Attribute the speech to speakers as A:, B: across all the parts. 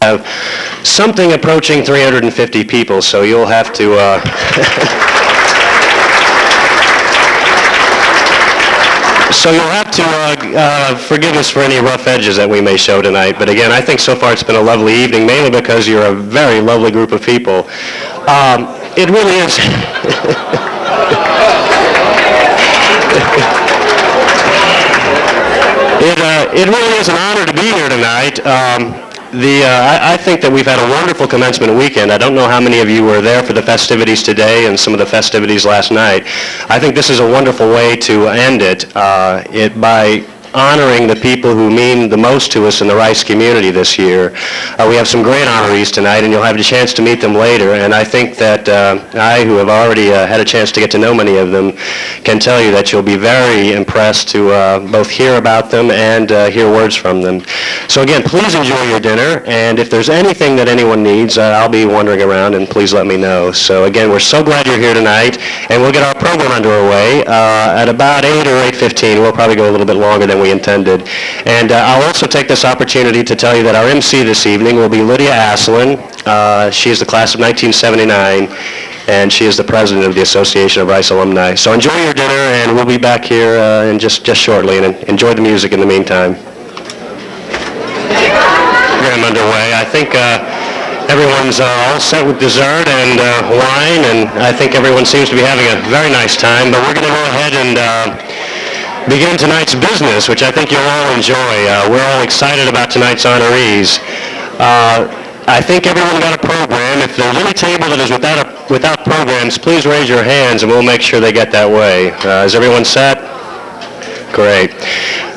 A: have something approaching 350 people, so you'll have to so you'll have to forgive us for any rough edges that we may show tonight. But again, I think so far it's been a lovely evening, mainly because you're a very lovely group of people. It really is. It really is an honor to be here tonight. I think that we've had a wonderful commencement weekend. I don't know how many of you were there for the festivities today and some of the festivities last night. I think this is a wonderful way to end it, by honoring the people who mean the most to us in the Rice community this year. We have some great honorees tonight, and you'll have a chance to meet them later. And I think that I, who have already had a chance to get to know many of them, can tell you that you'll be very impressed to both hear about them and hear words from them. So again, please enjoy your dinner, and if there's anything that anyone needs, I'll be wandering around, and please let me know. So again, we're so glad you're here tonight, and we'll get our program underway at about 8 or 8:15. We'll probably go a little bit longer than we intended. And I'll also take this opportunity to tell you that our MC this evening will be Lydia Asselin. She is the class of 1979, and she is the president of the Association of Rice Alumni. So enjoy your dinner, and we'll be back here in just shortly, and enjoy the music in the meantime. Program underway. I think everyone's all set with dessert and wine, and I think everyone seems to be having a very nice time, but we're going to go ahead and begin tonight's business, which I think you'll all enjoy. We're all excited about tonight's honorees. I think everyone got a program. If there's any table that is without programs, please raise your hands and we'll make sure they get that way. Is everyone set? Great.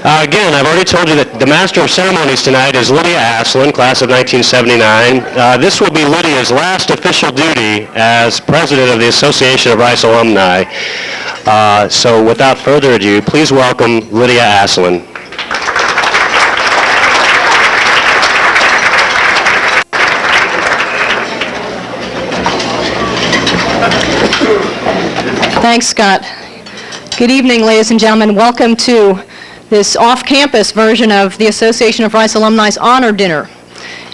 A: Again, I've already told you that the Master of Ceremonies tonight is Lydia Asselin, class of 1979. This will be Lydia's last official duty as president of the Association of Rice Alumni. So without further ado, please welcome Lydia Asselin.
B: Thanks, Scott. Good evening, ladies and gentlemen. Welcome to this off-campus version of the Association of Rice Alumni's Honor Dinner.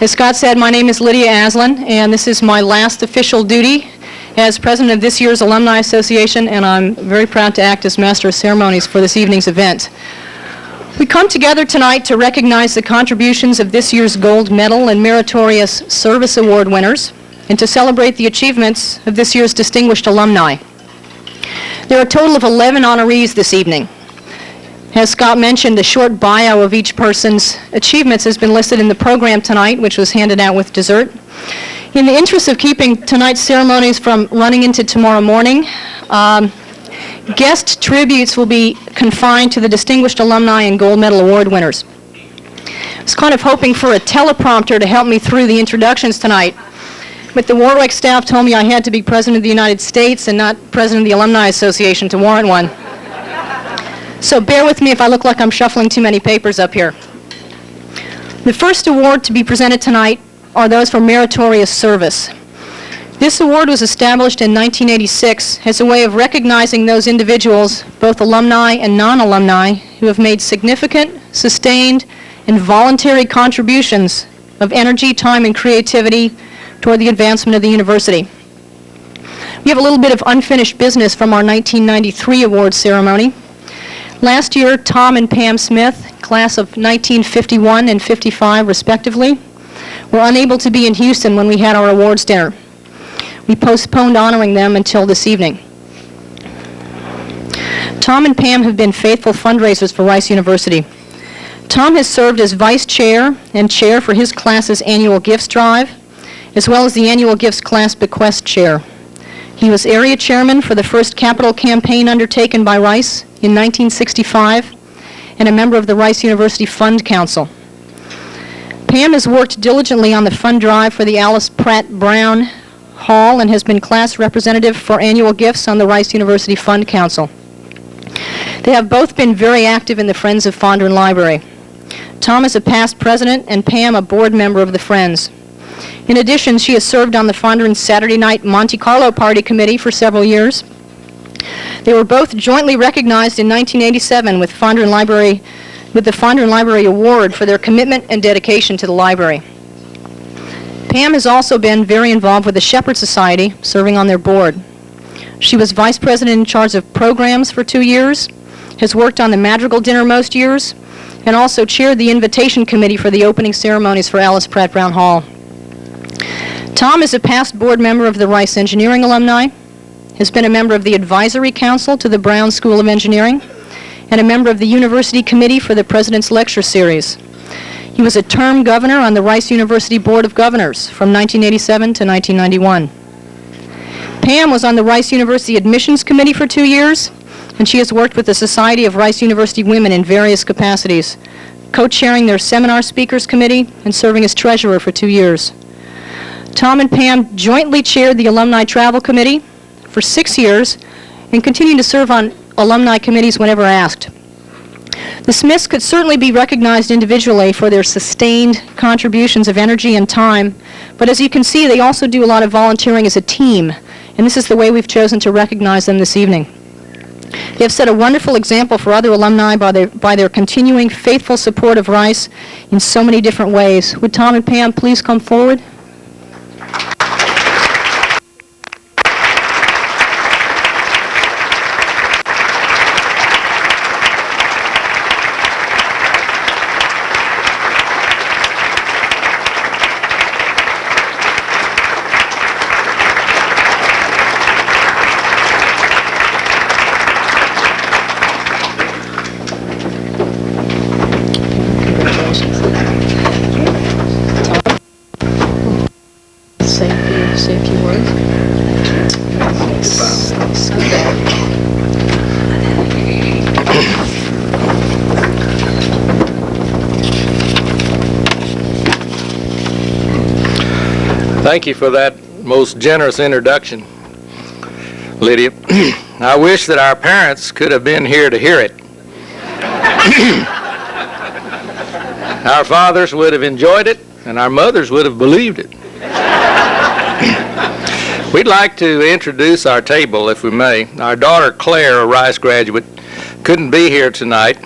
B: As Scott said, my name is Lydia Asselin, and this is my last official duty as president of this year's Alumni Association, and I'm very proud to act as Master of Ceremonies for this evening's event. We come together tonight to recognize the contributions of this year's Gold Medal and Meritorious Service Award winners, and to celebrate the achievements of this year's distinguished alumni. There are a total of 11 honorees this evening. As Scott mentioned, a short bio of each person's achievements has been listed in the program tonight, which was handed out with dessert. In the interest of keeping tonight's ceremonies from running into tomorrow morning, guest tributes will be confined to the distinguished alumni and gold medal award winners. I was kind of hoping for a teleprompter to help me through the introductions tonight, but the Warwick staff told me I had to be president of the United States and not president of the Alumni Association to warrant one. So bear with me if I look like I'm shuffling too many papers up here. The first award to be presented tonight are those for meritorious service. This award was established in 1986 as a way of recognizing those individuals, both alumni and non-alumni, who have made significant, sustained, and voluntary contributions of energy, time, and creativity toward the advancement of the university. We have a little bit of unfinished business from our 1993 awards ceremony. Last year, Tom and Pam Smith, class of 1951 and 55 respectively, were unable to be in Houston when we had our awards dinner. We postponed honoring them until this evening. Tom and Pam have been faithful fundraisers for Rice University. Tom has served as vice chair and chair for his class's annual gifts drive, as well as the annual gifts class bequest chair. He was area chairman for the first capital campaign undertaken by Rice in 1965 and a member of the Rice University Fund Council. Pam has worked diligently on the fund drive for the Alice Pratt Brown Hall and has been class representative for annual gifts on the Rice University Fund Council. They have both been very active in the Friends of Fondren Library. Tom is a past president and Pam a board member of the Friends. In addition, she has served on the Fondren Saturday Night Monte Carlo Party Committee for several years. They were both jointly recognized in 1987 with the Fondren Library Award for their commitment and dedication to the library. Pam has also been very involved with the Shepherd Society, serving on their board. She was vice president in charge of programs for 2 years, has worked on the Madrigal Dinner most years, and also chaired the invitation committee for the opening ceremonies for Alice Pratt Brown Hall. Tom is a past board member of the Rice Engineering Alumni, has been a member of the advisory council to the Brown School of Engineering, and a member of the University Committee for the President's Lecture Series. He was a term governor on the Rice University Board of Governors from 1987 to 1991. Pam was on the Rice University Admissions Committee for 2 years, and she has worked with the Society of Rice University Women in various capacities, co-chairing their Seminar Speakers Committee and serving as treasurer for 2 years. Tom and Pam jointly chaired the Alumni Travel Committee for 6 years and continue to serve on alumni committees whenever asked. The Smiths could certainly be recognized individually for their sustained contributions of energy and time, but as you can see, they also do a lot of volunteering as a team, and this is the way we've chosen to recognize them this evening. They have set a wonderful example for other alumni by their continuing faithful support of Rice in so many different ways. Would Tom and Pam please come forward? Say a few words.
C: Thank you for that most generous introduction, Lydia. I wish that our parents could have been here to hear it. Our fathers would have enjoyed it, and our mothers would have believed it. We'd like to introduce our table, if we may. Our daughter, Claire, a Rice graduate, couldn't be here tonight.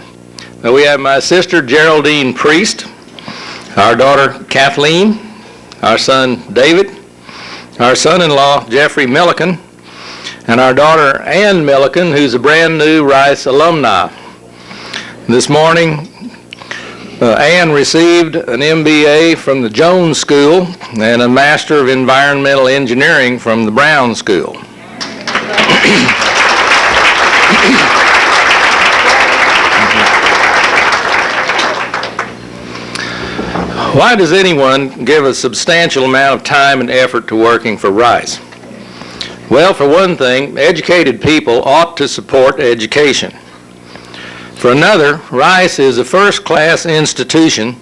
C: But we have my sister, Geraldine Priest, our daughter, Kathleen, our son, David, our son-in-law, Jeffrey Milliken, and our daughter, Ann Milliken, who's a brand new Rice alumni. This morning, Ann received an MBA from the Jones School and a Master of Environmental Engineering from the Brown School. Why does anyone give a substantial amount of time and effort to working for Rice? Well, for one thing, educated people ought to support education. For another, Rice is a first-class institution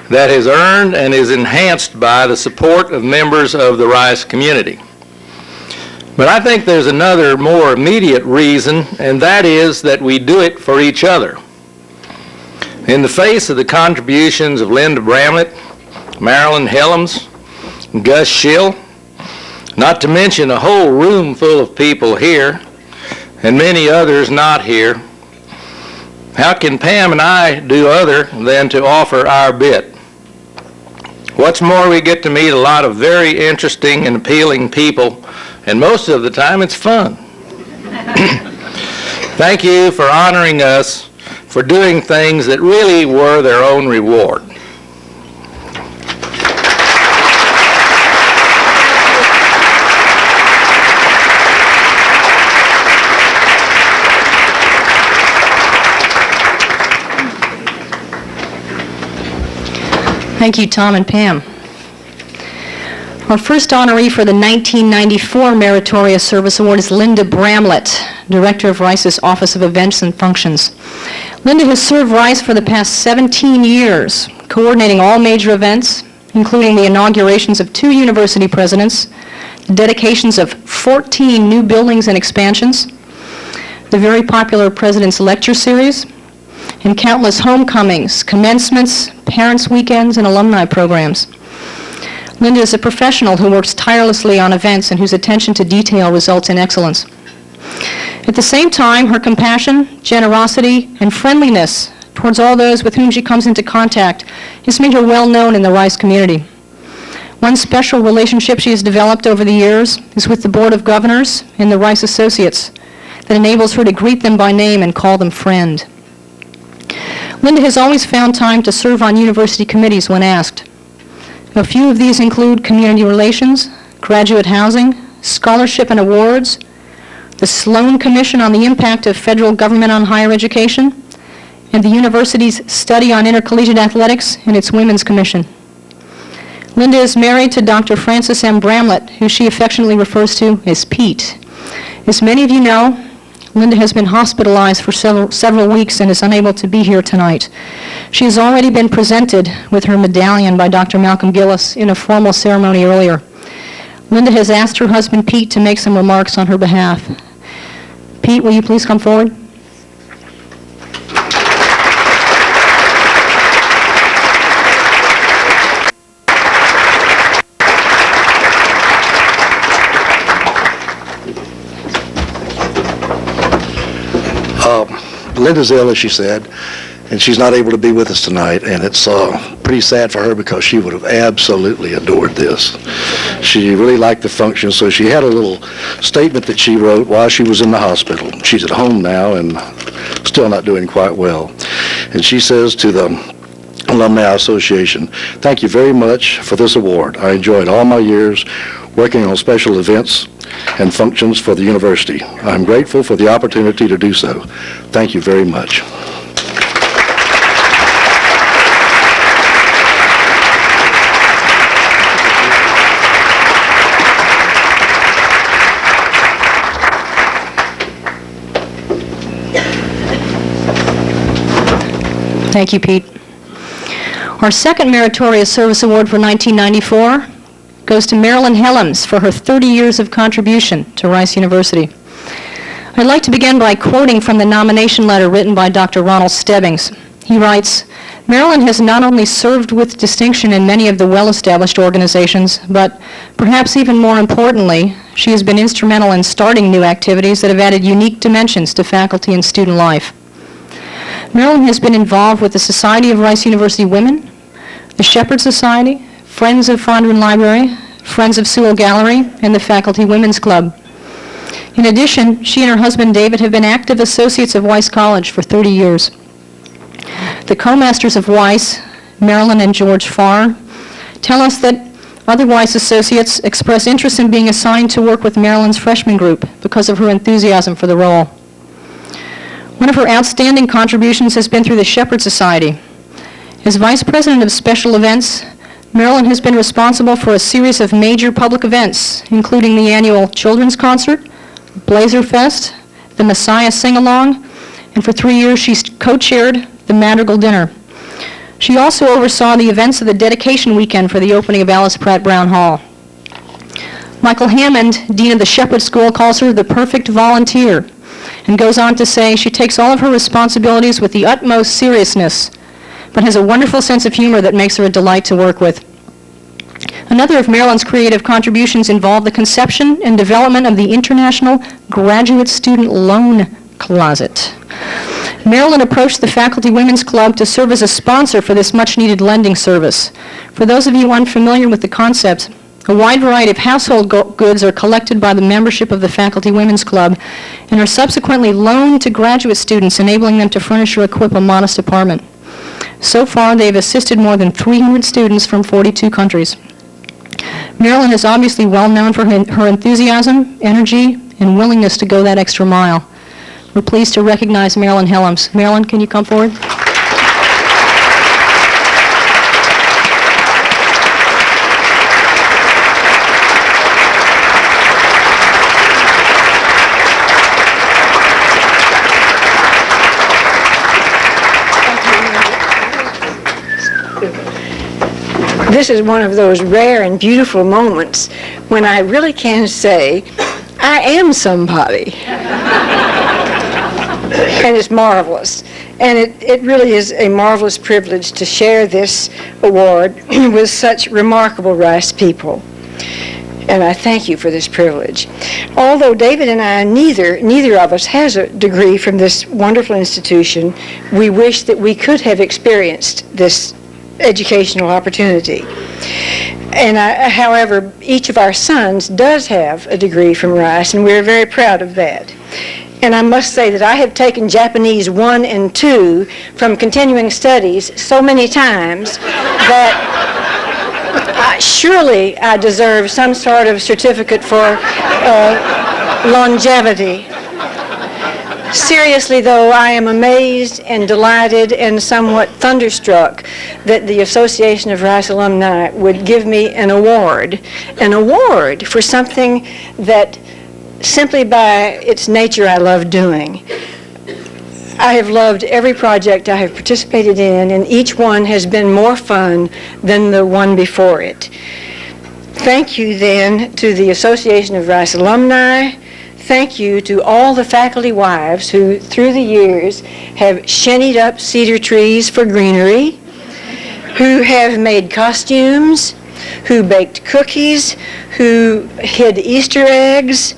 C: that has earned and is enhanced by the support of members of the Rice community. But I think there's another more immediate reason, and that is that we do it for each other. In the face of the contributions of Linda Bramlett, Marilyn Helms, and Gus Schill, not to mention a whole room full of people here, and many others not here, how can Pam and I do other than to offer our bit? What's more, we get to meet a lot of very interesting and appealing people, and most of the time it's fun. Thank you for honoring us for doing things that really were their own reward.
B: Thank you, Tom and Pam. Our first honoree for the 1994 Meritorious Service Award is Linda Bramlett, Director of Rice's Office of Events and Functions. Linda has served Rice for the past 17 years, coordinating all major events, including the inaugurations of 2 university presidents, the dedications of 14 new buildings and expansions, the very popular President's Lecture Series, and countless homecomings, commencements, parents' weekends, and alumni programs. Linda is a professional who works tirelessly on events and whose attention to detail results in excellence. At the same time, her compassion, generosity, and friendliness towards all those with whom she comes into contact has made her well known in the Rice community. One special relationship she has developed over the years is with the Board of Governors and the Rice Associates that enables her to greet them by name and call them friend. Linda has always found time to serve on university committees when asked. A few of these include community relations, graduate housing, scholarship and awards, the Sloan Commission on the Impact of Federal Government on Higher Education, and the university's Study on Intercollegiate Athletics and its Women's Commission. Linda is married to Dr. Francis M. Bramlett, who she affectionately refers to as Pete. As many of you know, Linda has been hospitalized for several weeks and is unable to be here tonight. She has already been presented with her medallion by Dr. Malcolm Gillis in a formal ceremony earlier. Linda has asked her husband Pete to make some remarks on her behalf. Pete, will you please come forward?
D: Linda's ill, as she said, and she's not able to be with us tonight, and it's pretty sad for her because she would have absolutely adored this. She really liked the function, so she had a little statement that she wrote while she was in the hospital. She's at home now and still not doing quite well. And she says to the Alumni Association, "Thank you very much for this award. I enjoyed all my years working on special events and functions for the university. I'm grateful for the opportunity to do so. Thank you very much."
B: Thank you, Pete. Our second Meritorious Service Award for 1994 goes to Marilyn Helms for her 30 years of contribution to Rice University. I'd like to begin by quoting from the nomination letter written by Dr. Ronald Stebbings. He writes, "Marilyn has not only served with distinction in many of the well-established organizations, but perhaps even more importantly, she has been instrumental in starting new activities that have added unique dimensions to faculty and student life. Marilyn has been involved with the Society of Rice University Women, the Shepherd Society, Friends of Fondren Library, Friends of Sewell Gallery, and the Faculty Women's Club. In addition, she and her husband David have been active associates of Weiss College for 30 years. The co-masters of Weiss, Marilyn and George Farr, tell us that other Weiss associates express interest in being assigned to work with Marilyn's freshman group because of her enthusiasm for the role. One of her outstanding contributions has been through the Shepherd Society. As Vice President of Special Events, Marilyn has been responsible for a series of major public events, including the annual Children's Concert, Blazer Fest, the Messiah Sing-Along, and for 3 years she's co-chaired the Madrigal Dinner. She also oversaw the events of the dedication weekend for the opening of Alice Pratt Brown Hall. Michael Hammond, Dean of the Shepherd School, calls her the perfect volunteer, and goes on to say she takes all of her responsibilities with the utmost seriousness, but has a wonderful sense of humor that makes her a delight to work with. Another of Marilyn's creative contributions involved the conception and development of the International Graduate Student Loan Closet. Marilyn approached the Faculty Women's Club to serve as a sponsor for this much-needed lending service. For those of you unfamiliar with the concept, a wide variety of household goods are collected by the membership of the Faculty Women's Club and are subsequently loaned to graduate students, enabling them to furnish or equip a modest apartment. So far, they've assisted more than 300 students from 42 countries. Marilyn is obviously well known for her enthusiasm, energy, and willingness to go that extra mile. We're pleased to recognize Marilyn Helms. Marilyn, can you come forward?
E: This is one of those rare and beautiful moments when I really can say, I am somebody. And it's marvelous. And it really is a marvelous privilege to share this award with such remarkable Rice people. And I thank you for this privilege. Although David and I, neither of us has a degree from this wonderful institution, we wish that we could have experienced this educational opportunity. However, each of our sons does have a degree from Rice, and we're very proud of that. And I must say that I have taken Japanese 1 and 2 from continuing studies so many times that surely I deserve some sort of certificate for longevity. Seriously, though, I am amazed and delighted and somewhat thunderstruck that the Association of Rice Alumni would give me an award for something that simply by its nature I love doing. I have loved every project I have participated in, and each one has been more fun than the one before it. Thank you then to the Association of Rice Alumni. Thank you to all the faculty wives who, through the years, have shinnied up cedar trees for greenery, who have made costumes, who baked cookies, who hid Easter eggs,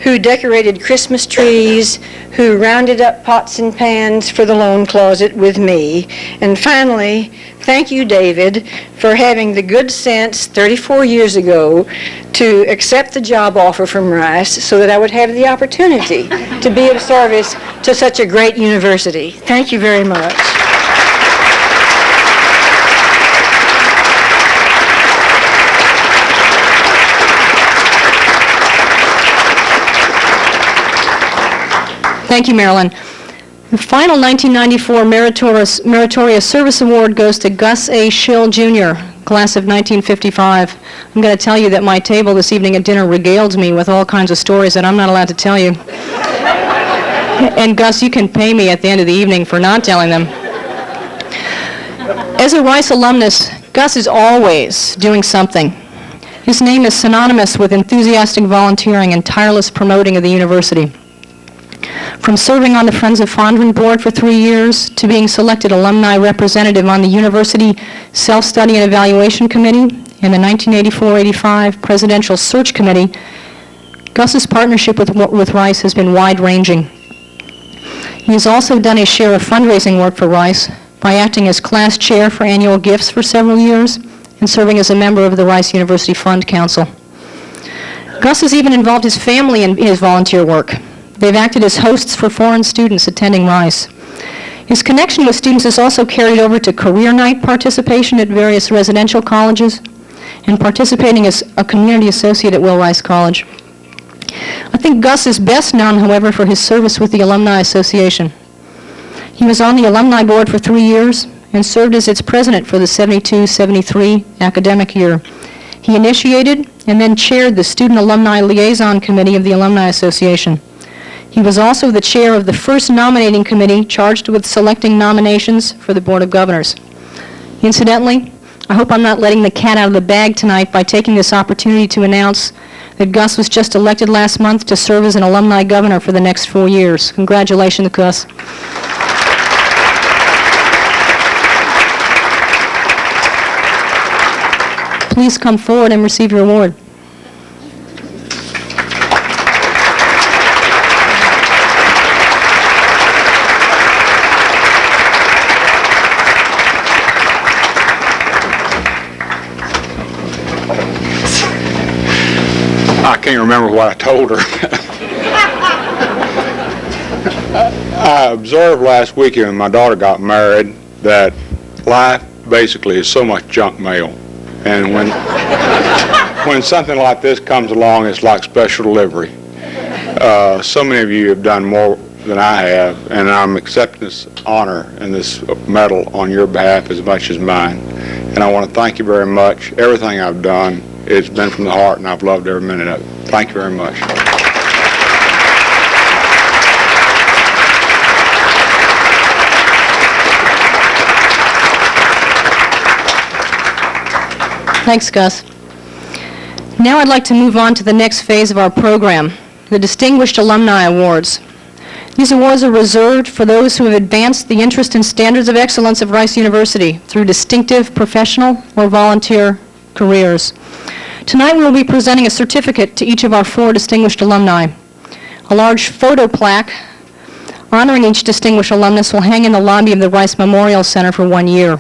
E: who decorated Christmas trees, who rounded up pots and pans for the loan closet with me. And finally, thank you, David, for having the good sense 34 years ago to accept the job offer from Rice so that I would have the opportunity to be of service to such a great university. Thank you very much.
B: Thank you, Marilyn. The final 1994 Meritorious Service Award goes to Gus A. Schill, Jr., class of 1955. I'm going to tell you that my table this evening at dinner regaled me with all kinds of stories that I'm not allowed to tell you. And Gus, you can pay me at the end of the evening for not telling them. As a Rice alumnus, Gus is always doing something. His name is synonymous with enthusiastic volunteering and tireless promoting of the university. From serving on the Friends of Fondren board for 3 years to being selected alumni representative on the University Self-Study and Evaluation Committee and the 1984-85 Presidential Search Committee, Gus's partnership with Rice has been wide-ranging. He has also done his share of fundraising work for Rice by acting as class chair for annual gifts for several years and serving as a member of the Rice University Fund Council. Gus has even involved his family in his volunteer work. They've acted as hosts for foreign students attending Rice. His connection with students is also carried over to career night participation at various residential colleges and participating as a community associate at Will Rice College. I think Gus is best known, however, for his service with the Alumni Association. He was on the alumni board for 3 years and served as its president for the 72-73 academic year. He initiated and then chaired the Student Alumni Liaison Committee of the Alumni Association. He was also the chair of the first nominating committee charged with selecting nominations for the Board of Governors. Incidentally, I hope I'm not letting the cat out of the bag tonight by taking this opportunity to announce that Gus was just elected last month to serve as an alumni governor for the next 4 years. Congratulations, Gus. Please come forward and receive your award.
F: I can't remember what I told her. I observed last weekend when my daughter got married that life basically is so much junk mail. And when something like this comes along, it's like special delivery. So many of you have done more than I have, and I'm accepting this honor and this medal on your behalf as much as mine. And I want to thank you very much. Everything I've done, it's been from the heart, and I've loved every minute of it. Thank you very much.
B: Thanks, Gus. Now I'd like to move on to the next phase of our program, the Distinguished Alumni Awards. These awards are reserved for those who have advanced the interest and standards of excellence of Rice University through distinctive professional or volunteer careers. Tonight we will be presenting a certificate to each of our 4 distinguished alumni. A large photo plaque honoring each distinguished alumnus will hang in the lobby of the Rice Memorial Center for 1 year.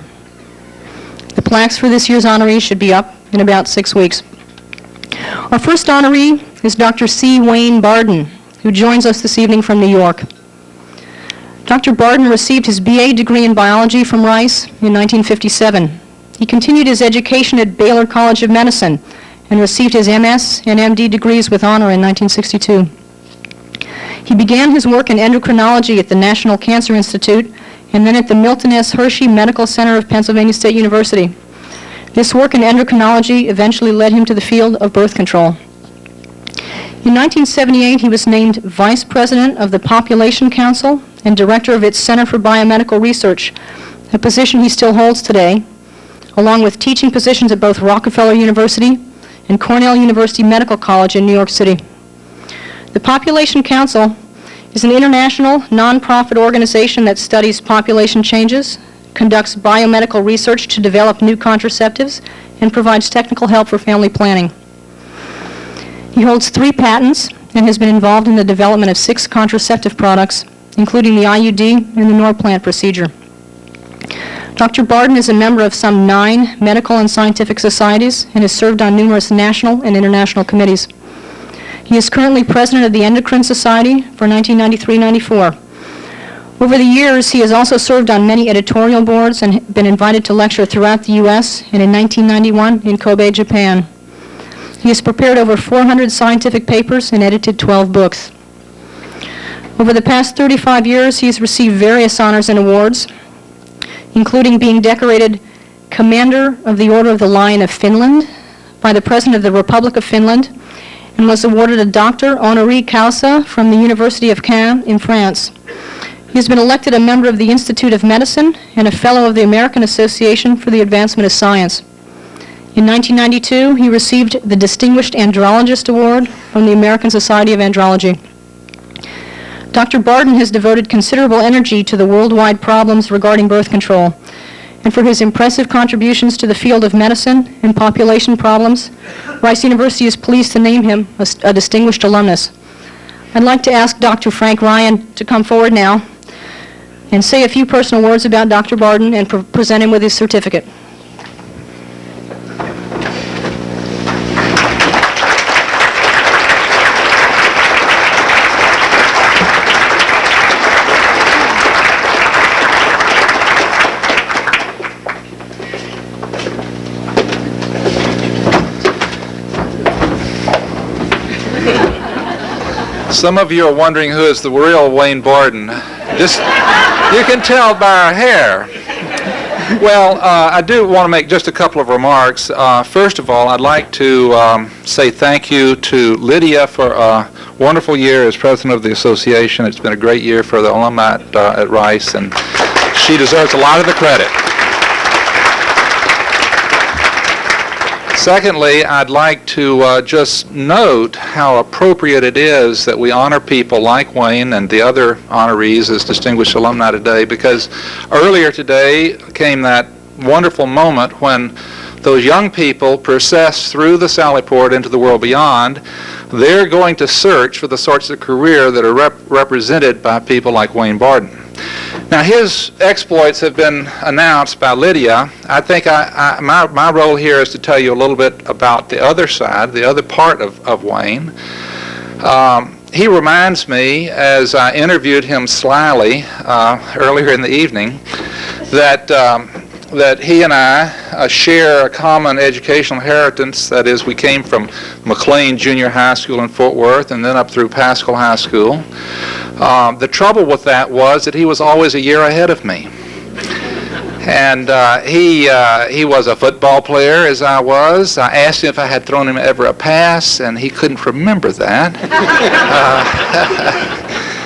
B: The plaques for this year's honorees should be up in about 6 weeks. Our first honoree is Dr. C. Wayne Barden, who joins us this evening from New York. Dr. Barden received his BA degree in biology from Rice in 1957. He continued his education at Baylor College of Medicine and received his MS and MD degrees with honor in 1962. He began his work in endocrinology at the National Cancer Institute and then at the Milton S. Hershey Medical Center of Pennsylvania State University. This work in endocrinology eventually led him to the field of birth control. In 1978, he was named Vice President of the Population Council and Director of its Center for Biomedical Research, a position he still holds today, along with teaching positions at both Rockefeller University and Cornell University Medical College in New York City. The Population Council is an international, nonprofit organization that studies population changes, conducts biomedical research to develop new contraceptives, and provides technical help for family planning. He holds 3 patents and has been involved in the development of 6 contraceptive products, including the IUD and the Norplant procedure. Dr. Barden is a member of some 9 medical and scientific societies and has served on numerous national and international committees. He is currently president of the Endocrine Society for 1993-94. Over the years, he has also served on many editorial boards and been invited to lecture throughout the U.S. and in 1991 in Kobe, Japan. He has prepared over 400 scientific papers and edited 12 books. Over the past 35 years, he has received various honors and awards, including being decorated Commander of the Order of the Lion of Finland by the President of the Republic of Finland, and was awarded a Doctor Honoris Causa from the University of Caen in France. He has been elected a member of the Institute of Medicine and a Fellow of the American Association for the Advancement of Science. In 1992, he received the Distinguished Andrologist Award from the American Society of Andrology. Dr. Barden has devoted considerable energy to the worldwide problems regarding birth control, and for his impressive contributions to the field of medicine and population problems, Rice University is pleased to name him a distinguished alumnus. I'd like to ask Dr. Frank Ryan to come forward now and say a few personal words about Dr. Barden and present him with his certificate.
G: Some of you are wondering who is the real Wayne Barden. Just, you can tell by our hair. Well, I do want to make just a couple of remarks. First of all, I'd like to say thank you to Lydia for a wonderful year as president of the association. It's been a great year for the alumni at Rice, and she deserves a lot of the credit. Secondly, I'd like to just note how appropriate it is that we honor people like Wayne and the other honorees as distinguished alumni today, because earlier today came that wonderful moment when those young people process through the Sallyport into the world beyond. They're going to search for the sorts of career that are represented by people like Wayne Barden. Now, his exploits have been announced by Lydia. I think my role here is to tell you a little bit about the other side, the other part of Wayne. He reminds me, as I interviewed him slyly earlier in the evening, that he and I share a common educational inheritance. That is, we came from McLean Junior High School in Fort Worth and then up through Paschal High School. The trouble with that was that he was always a year ahead of me. And he was a football player, as I was. I asked him if I had thrown him ever a pass, and he couldn't remember that.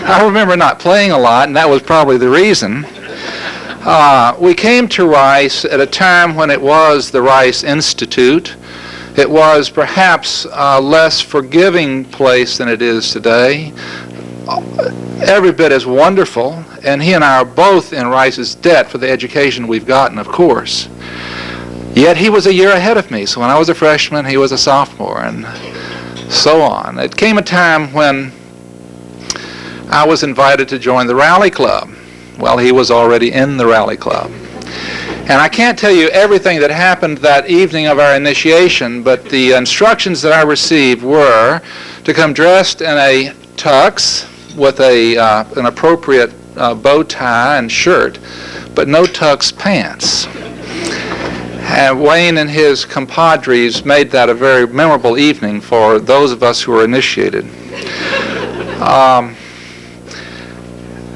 G: I remember not playing a lot, and that was probably the reason. We came to Rice at a time when it was the Rice Institute. It was perhaps a less forgiving place than it is today. Every bit as wonderful, and he and I are both in Rice's debt for the education we've gotten, of course. Yet he was a year ahead of me, so when I was a freshman, he was a sophomore, and so on. It came a time when I was invited to join the Rally Club. Well, he was already in the Rally Club. And I can't tell you everything that happened that evening of our initiation, but the instructions that I received were to come dressed in a tux with an appropriate bow tie and shirt, but no tux pants. And Wayne and his compadres made that a very memorable evening for those of us who were initiated.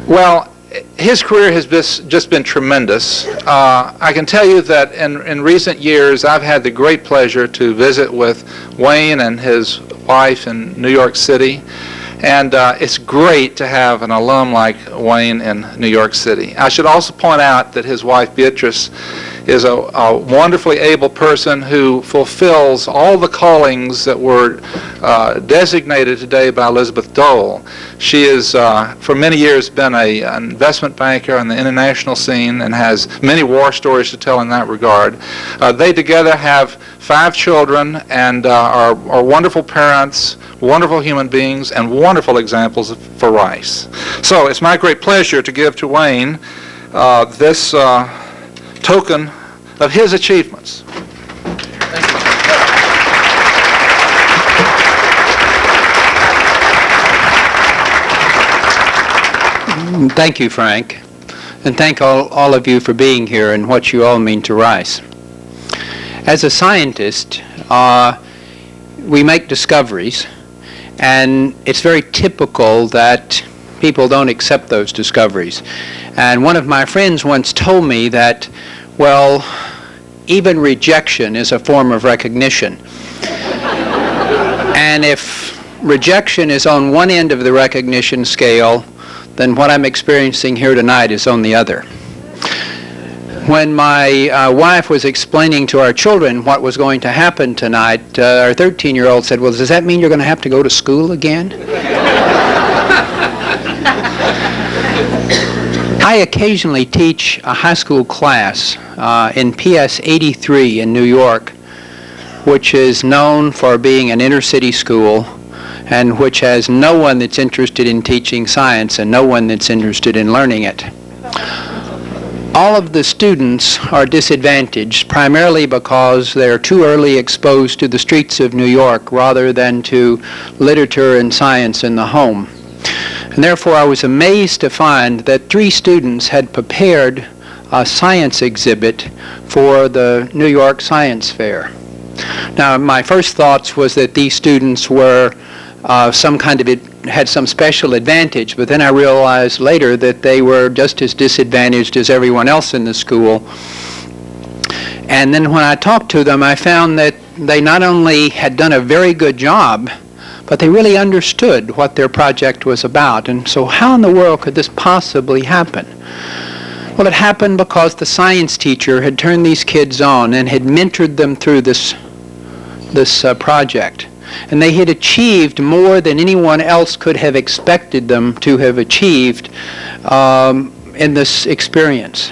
G: Well, his career has just been tremendous. I can tell you that in recent years I've had the great pleasure to visit with Wayne and his wife in New York City. And it's great to have an alum like Wayne in New York City. I should also point out that his wife, Beatrice, is a wonderfully able person who fulfills all the callings that were designated today by Elizabeth Dole. She has, for many years, been an investment banker on the international scene and has many war stories to tell in that regard. They together have 5 children and are wonderful parents, wonderful human beings, and wonderful examples for Rice. So it's my great pleasure to give to Wayne this token of his achievements.
H: Thank you, Frank, and thank all of you for being here and what you all mean to Rice. As a scientist, we make discoveries, and it's very typical that people don't accept those discoveries. And one of my friends once told me that, well, even rejection is a form of recognition. And if rejection is on one end of the recognition scale, then what I'm experiencing here tonight is on the other. When my wife was explaining to our children what was going to happen tonight, our 13-year-old said, well, does that mean you're going to have to go to school again? I occasionally teach a high school class in PS 83 in New York, which is known for being an inner city school and which has no one that's interested in teaching science and no one that's interested in learning it. All of the students are disadvantaged primarily because they're too early exposed to the streets of New York rather than to literature and science in the home. And therefore I was amazed to find that 3 students had prepared a science exhibit for the New York Science Fair. Now my first thoughts was that these students were had some special advantage, but then I realized later that they were just as disadvantaged as everyone else in the school. And then when I talked to them, I found that they not only had done a very good job, but they really understood what their project was about. And so how in the world could this possibly happen? Well, it happened because the science teacher had turned these kids on and had mentored them through this project. And they had achieved more than anyone else could have expected them to have achieved in this experience.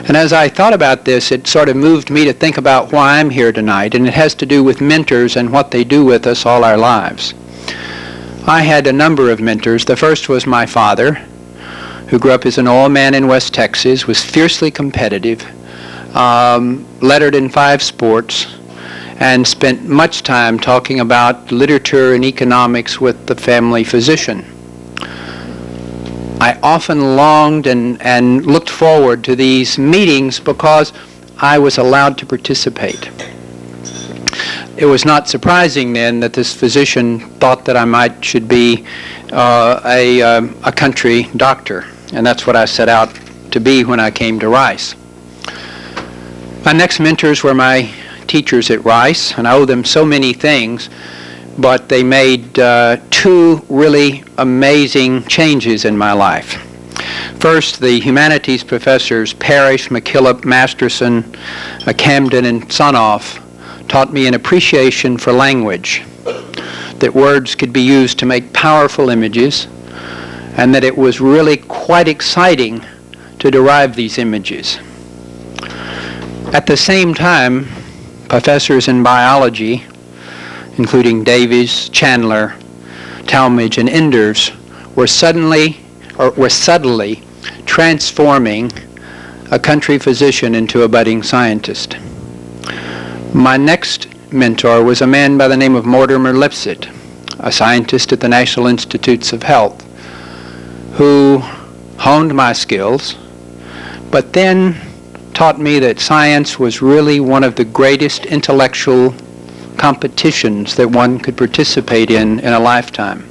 H: And as I thought about this, it sort of moved me to think about why I'm here tonight, and it has to do with mentors and what they do with us all our lives. I had a number of mentors. The first was my father, who grew up as an oil man in West Texas, was fiercely competitive, lettered in 5 sports, and spent much time talking about literature and economics with the family physician. I often longed and looked forward to these meetings because I was allowed to participate. It was not surprising then that this physician thought that I should be a country doctor, and that's what I set out to be when I came to Rice. My next mentors were my teachers at Rice, and I owe them so many things, but they made 2 really amazing changes in my life. First, the humanities professors Parrish, McKillop, Masterson, Camden, and Sonoff taught me an appreciation for language, that words could be used to make powerful images, and that it was really quite exciting to derive these images. At the same time, professors in biology, including Davies, Chandler, Talmage, and Enders, were subtly transforming a country physician into a budding scientist. My next mentor was a man by the name of Mortimer Lipset, a scientist at the National Institutes of Health, who honed my skills, but then taught me that science was really one of the greatest intellectual competitions that one could participate in a lifetime.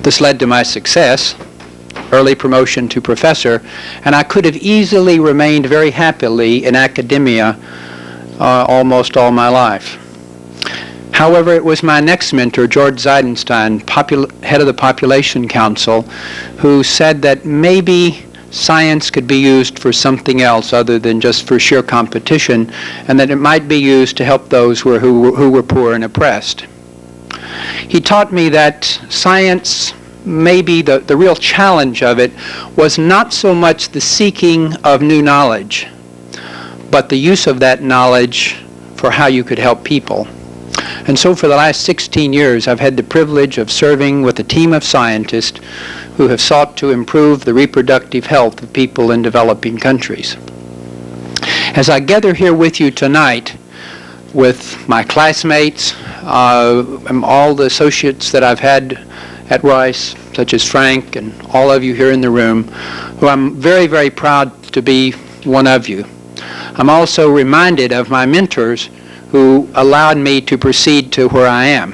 H: This led to my success, early promotion to professor, and I could have easily remained very happily in academia almost all my life. However, it was my next mentor, George Zeidenstein, head of the Population Council, who said that maybe science could be used for something else other than just for sheer competition, and that it might be used to help those who were poor and oppressed. He taught me that science, maybe the real challenge of it, was not so much the seeking of new knowledge, but the use of that knowledge for how you could help people. And so for the last 16 years, I've had the privilege of serving with a team of scientists who have sought to improve the reproductive health of people in developing countries. As I gather here with you tonight, with my classmates, all the associates that I've had at Rice, such as Frank and all of you here in the room, who I'm very, very proud to be one of you. I'm also reminded of my mentors who allowed me to proceed to where I am.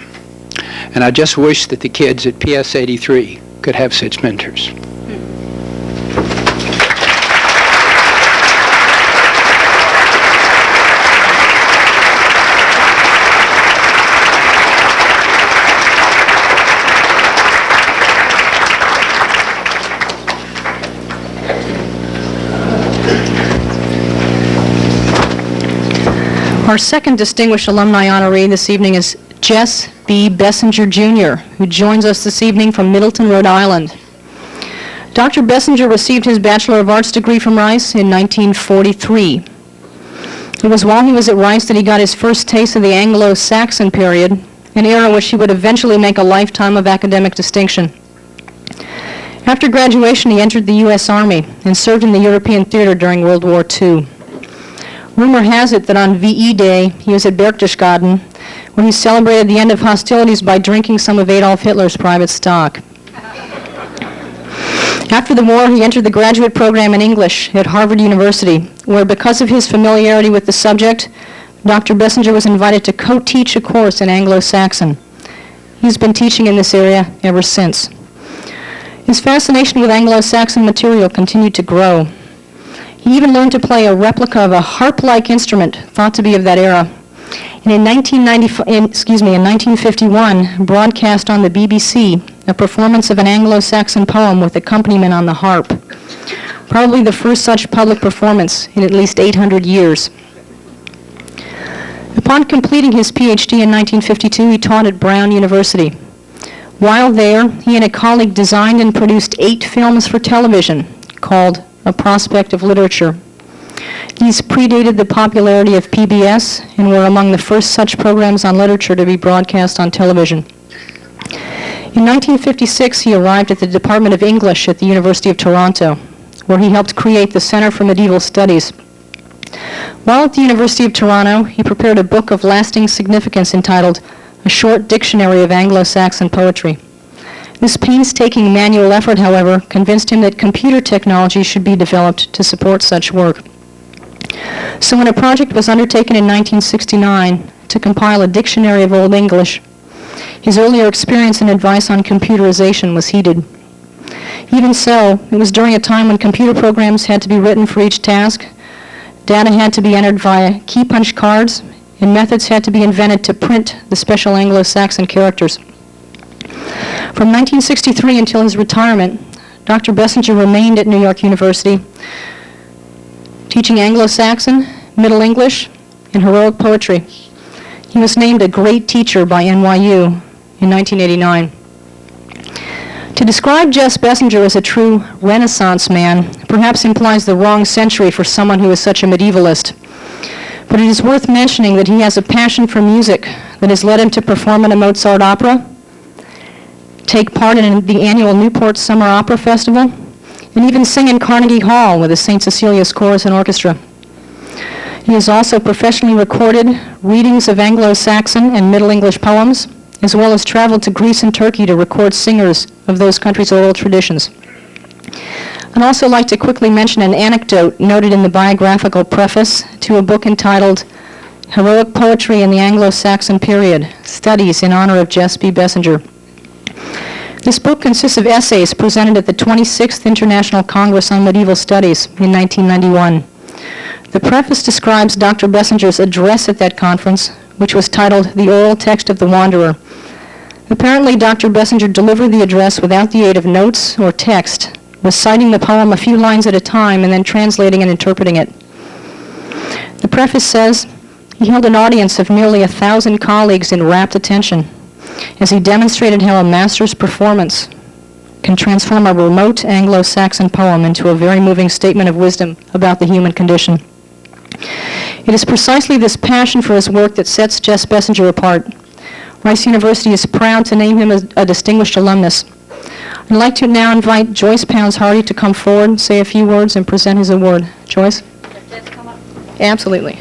H: And I just wish that the kids at PS 83 could have such mentors.
B: Our second distinguished alumni honoree this evening is Jess B. Bessinger, Jr., who joins us this evening from Middleton, Rhode Island. Dr. Bessinger received his Bachelor of Arts degree from Rice in 1943. It was while he was at Rice that he got his first taste of the Anglo-Saxon period, an era which he would eventually make a lifetime of academic distinction. After graduation, he entered the U.S. Army and served in the European theater during World War II. Rumor has it that on VE Day, he was at Berchtesgaden, where he celebrated the end of hostilities by drinking some of Adolf Hitler's private stock. After the war, he entered the graduate program in English at Harvard University, where because of his familiarity with the subject, Dr. Bessinger was invited to co-teach a course in Anglo-Saxon. He's been teaching in this area ever since. His fascination with Anglo-Saxon material continued to grow. He even learned to play a replica of a harp-like instrument thought to be of that era. And in 1951, broadcast on the BBC a performance of an Anglo-Saxon poem with accompaniment on the harp. Probably the first such public performance in at least 800 years. Upon completing his PhD in 1952, he taught at Brown University. While there, he and a colleague designed and produced 8 films for television called A Prospect of Literature. These predated the popularity of PBS and were among the first such programs on literature to be broadcast on television. In 1956, he arrived at the Department of English at the University of Toronto, where he helped create the Center for Medieval Studies. While at the University of Toronto, he prepared a book of lasting significance entitled A Short Dictionary of Anglo-Saxon Poetry. This painstaking manual effort, however, convinced him that computer technology should be developed to support such work. So when a project was undertaken in 1969 to compile a dictionary of Old English, his earlier experience and advice on computerization was heeded. Even so, it was during a time when computer programs had to be written for each task, data had to be entered via key punch cards, and methods had to be invented to print the special Anglo-Saxon characters. From 1963 until his retirement, Dr. Bessinger remained at New York University, teaching Anglo-Saxon, Middle English, and heroic poetry. He was named a great teacher by NYU in 1989. To describe Jess Bessinger as a true Renaissance man perhaps implies the wrong century for someone who is such a medievalist. But it is worth mentioning that he has a passion for music that has led him to perform in a Mozart opera, take part in the annual Newport Summer Opera Festival, and even sing in Carnegie Hall with the St. Cecilia's Chorus and Orchestra. He has also professionally recorded readings of Anglo-Saxon and Middle English poems, as well as traveled to Greece and Turkey to record singers of those countries' oral traditions. I'd also like to quickly mention an anecdote noted in the biographical preface to a book entitled Heroic Poetry in the Anglo-Saxon Period, Studies in Honor of Jess B. Bessinger. This book consists of essays presented at the 26th International Congress on Medieval Studies in 1991. The preface describes Dr. Bessinger's address at that conference, which was titled The Oral Text of the Wanderer. Apparently, Dr. Bessinger delivered the address without the aid of notes or text, reciting the poem a few lines at a time and then translating and interpreting it. The preface says, he held an audience of nearly 1,000 colleagues in rapt attention as he demonstrated how a master's performance can transform a remote Anglo-Saxon poem into a very moving statement of wisdom about the human condition. It is precisely this passion for his work that sets Jess Bessinger apart. Rice University is proud to name him a distinguished alumnus. I'd like to now invite Joyce Pounds-Hardy to come forward, say a few words, and present his award. Joyce?
E: Does Jess come up?
B: Absolutely.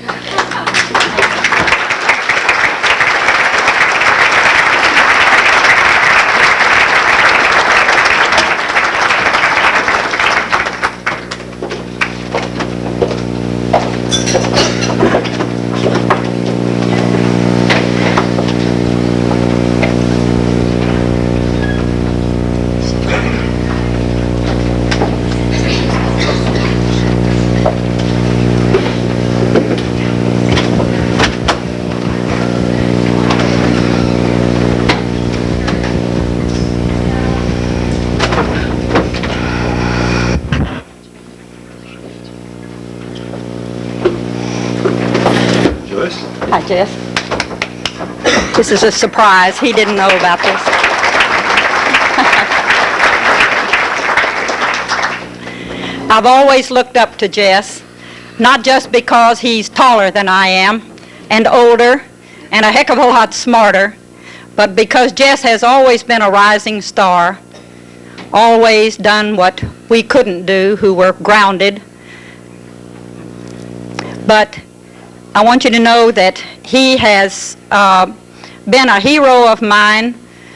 I: Hi, Jess. This is a surprise. He didn't know about this. I've always looked up to Jess, not just because he's taller than I am, and older, and a heck of a lot smarter, but because Jess has always been a rising star, always done what we couldn't do, who were grounded. But I want you to know that he has been a hero of mine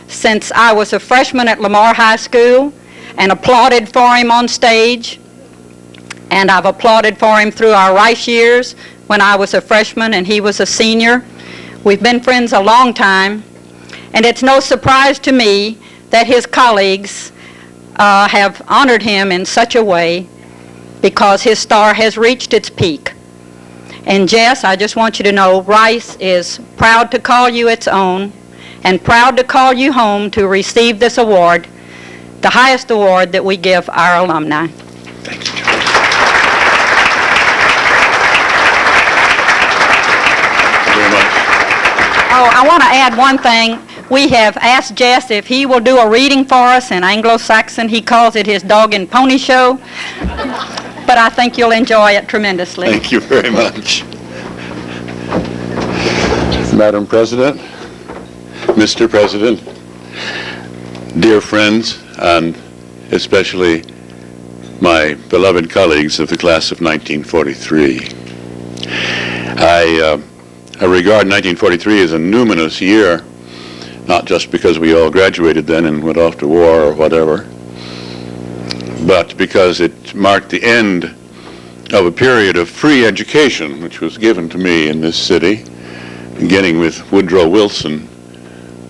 I: since I was a freshman at Lamar High School and applauded for him on stage. And I've applauded for him through our Rice years when I was a freshman and he was a senior. We've been friends a long time. And it's no surprise to me that his colleagues have honored him in such a way because his star has reached its peak. And Jess, I just want you to know, Rice is proud to call you its own and proud to call you home to receive this award, the highest award that we give our alumni.
D: Thank you, Joyce.
F: Very much.
I: Oh, I want to add one thing. We have asked Jess if he will do a reading for us in Anglo-Saxon. He calls it his dog and pony show. But I think you'll enjoy it tremendously.
F: Thank you very much. Madam President, Mr. President, dear friends, and especially my beloved colleagues of the class of 1943. I regard 1943 as a numinous year, not just because we all graduated then and went off to war or whatever, but because it marked the end of a period of free education which was given to me in this city, beginning with Woodrow Wilson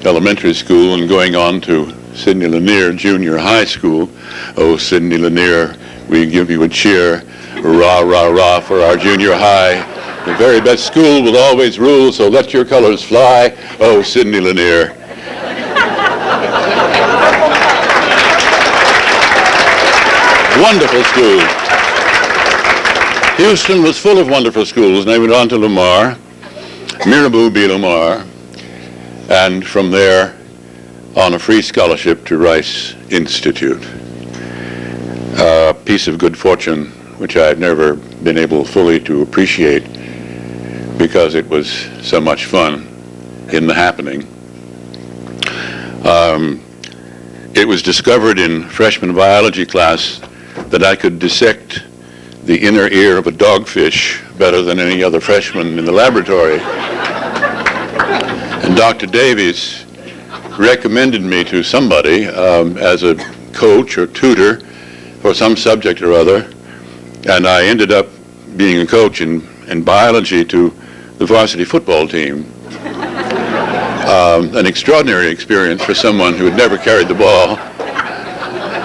F: Elementary School and going on to Sidney Lanier Junior High School. Oh, Sidney Lanier, we give you a cheer, rah, rah, rah for our junior high. The very best school will always rule, so let your colors fly. Oh, Sidney Lanier. Wonderful school. Houston was full of wonderful schools, and I went on to Lamar, Mirabeau B. Lamar, and from there on a free scholarship to Rice Institute. A piece of good fortune which I had never been able fully to appreciate because it was so much fun in the happening. It was discovered in freshman biology class
J: that I could dissect the inner ear of a dogfish better than any other freshman in the laboratory. And Dr. Davies recommended me to somebody as a coach or tutor for some subject or other, and I ended up being a coach in biology to the varsity football team. An extraordinary experience for someone who had never carried the ball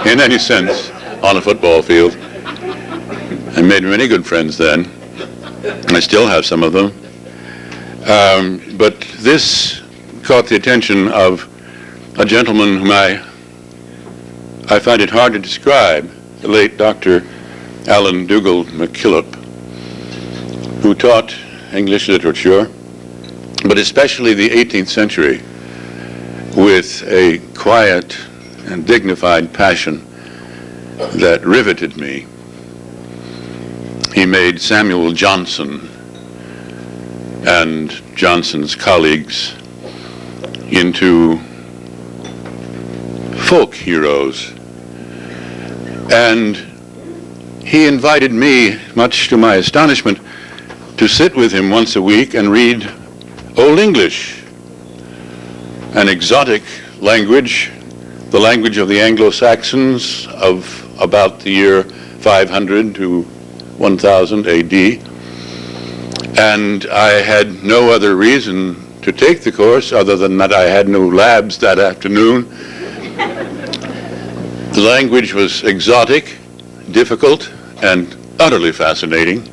J: in any sense on a football field. I made many good friends then. I still have some of them. But this caught the attention of a gentleman whom I find it hard to describe, the late Dr. Alan Dougal McKillop, who taught English literature, but especially the 18th century, with a quiet and dignified passion that riveted me. He made Samuel Johnson and Johnson's colleagues into folk heroes. And he invited me, much to my astonishment, to sit with him once a week and read Old English, an exotic language, the language of the Anglo-Saxons of about the year 500 to 1000 AD. And I had no other reason to take the course other than that I had no labs that afternoon. The language was exotic, difficult, and utterly fascinating,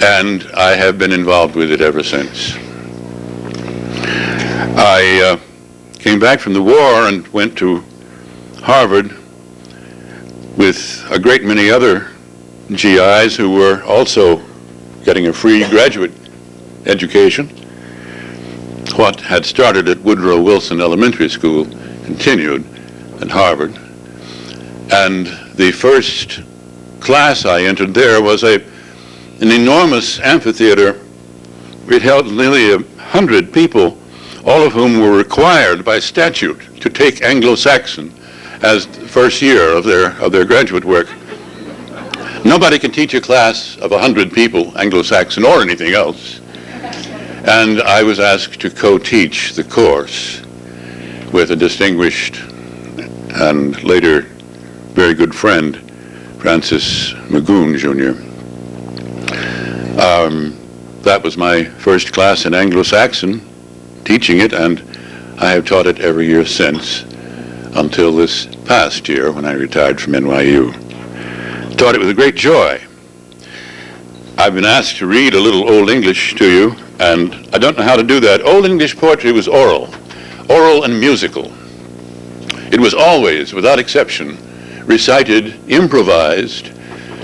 J: and I have been involved with it ever since. I came back from the war and went to Harvard with a great many other GIs who were also getting a free graduate education. What had started at Woodrow Wilson Elementary School continued at Harvard. And the first class I entered there was an enormous amphitheater. It held nearly 100 people, all of whom were required by statute to take Anglo-Saxon as the first year of their graduate work. Nobody can teach a class of 100 people Anglo-Saxon or anything else. And I was asked to co-teach the course with a distinguished and later very good friend, Francis Magoon, Jr. That was my first class in Anglo-Saxon, teaching it, and I have taught it every year since, until this past year when I retired from NYU. Taught it with a great joy. I've been asked to read a little Old English to you, and I don't know how to do that. Old English poetry was oral and musical. It was always, without exception, recited, improvised,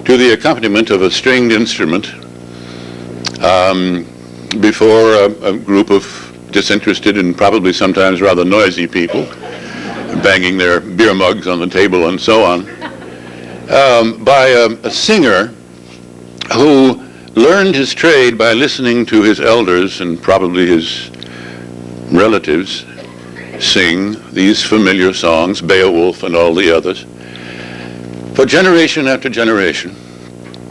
J: to the accompaniment of a stringed instrument before a group of disinterested and probably sometimes rather noisy people, banging their beer mugs on the table and so on, by a singer who learned his trade by listening to his elders and probably his relatives sing these familiar songs, Beowulf and all the others, for generation after generation.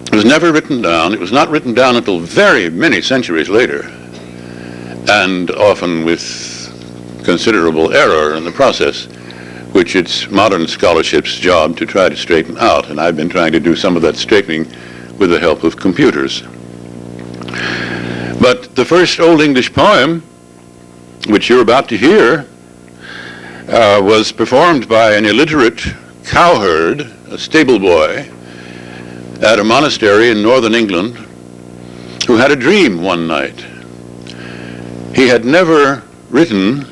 J: It was never written down. It was not written down until very many centuries later, and often with considerable error in the process, which it's modern scholarship's job to try to straighten out, and I've been trying to do some of that straightening with the help of computers. But the first Old English poem, which you're about to hear, was performed by an illiterate cowherd, a stable boy, at a monastery in northern England, who had a dream one night. He had never written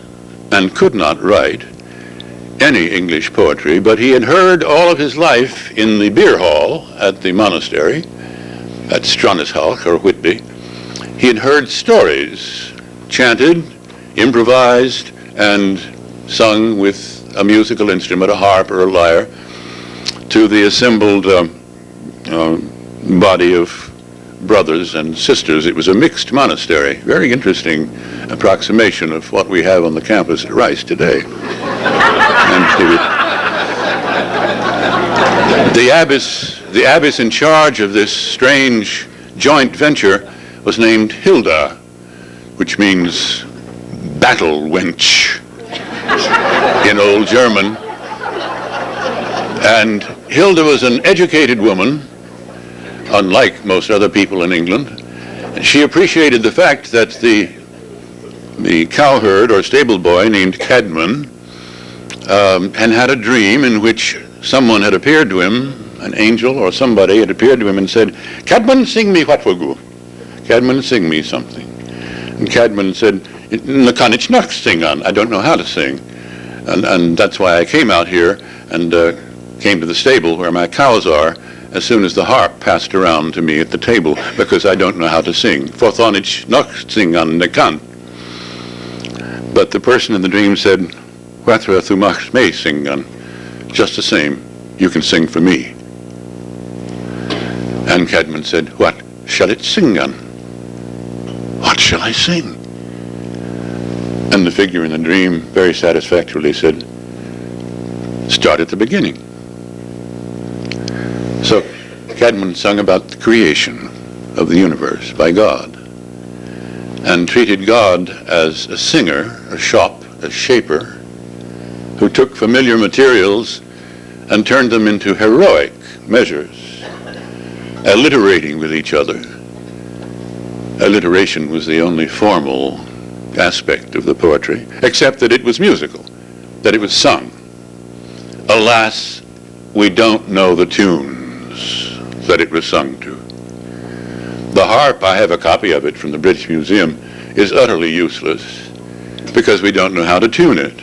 J: and could not write any English poetry, but he had heard all of his life in the beer hall at the monastery, at Stranashalk or Whitby. He had heard stories, chanted, improvised, and sung with a musical instrument, a harp or a lyre, to the assembled body of brothers and sisters. It was a mixed monastery. Very interesting approximation of what we have on the campus at Rice today. And The abbess in charge of this strange joint venture was named Hilda, which means battle wench in Old German. And Hilda was an educated woman, unlike most other people in England. She appreciated the fact that the cowherd or stable boy named Cadman had a dream in which someone had appeared to him, an angel or somebody had appeared to him and said, "Cadman, sing me what will go. Cadman, sing me something." And Cadman said, "Na kann ich noch singen. I don't know how to sing." And that's why I came out here and came to the stable where my cows are as soon as the harp passed around to me at the table, because I don't know how to sing. "Forthan ich noch singen na kann." But the person in the dream said, "Whether du machst me singen, just the same, you can sing for me." And Cadman said, "What shall it singen? What shall I sing?" And the figure in the dream very satisfactorily said, "Start at the beginning." So Cadman sung about the creation of the universe by God, and treated God as a singer, a shaper, who took familiar materials and turned them into heroic measures, alliterating with each other. Alliteration was the only formal aspect of the poetry, except that it was musical, that it was sung. Alas, we don't know the tunes that it was sung to. The harp, I have a copy of it from the British Museum, is utterly useless because we don't know how to tune it.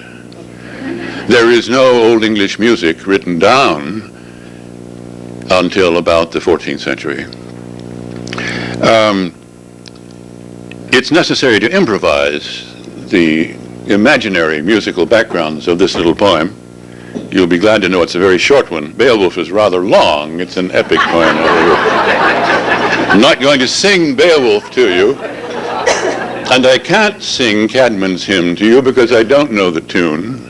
J: There is no Old English music written down until about the 14th century. It's necessary to improvise the imaginary musical backgrounds of this little poem. You'll be glad to know it's a very short one. Beowulf is rather long. It's an epic poem. I'm not going to sing Beowulf to you, and I can't sing Cadman's hymn to you because I don't know the tune.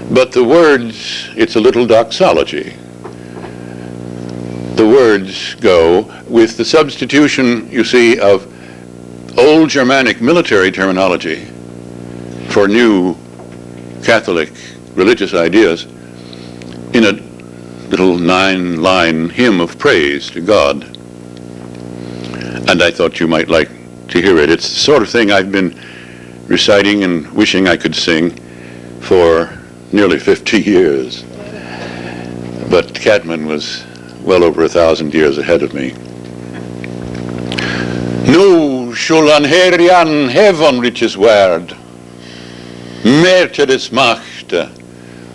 J: But the words, it's a little doxology. The words go with the substitution, you see, of Old Germanic military terminology for new Catholic religious ideas in a little 9-line hymn of praise to God. And I thought you might like to hear it. It's the sort of thing I've been reciting and wishing I could sing for nearly 50 years. But Cadman was well over 1,000 years ahead of me. Nu shall an herian heaven riches word, mer till dess makt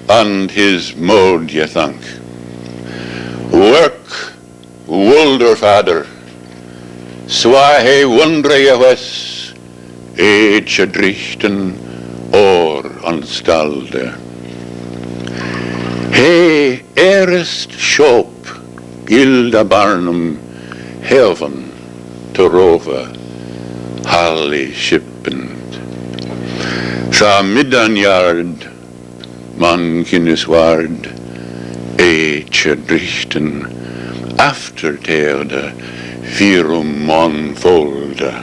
J: and his mod je thank. Work, wonder fader, swahe wondre je wes, eche drichten or anstalde. He erst shop gilda barnum heaven to rove, halli shippend. Sa middanjard man kinnesward, eche drichten, afterterde, firum monfolde,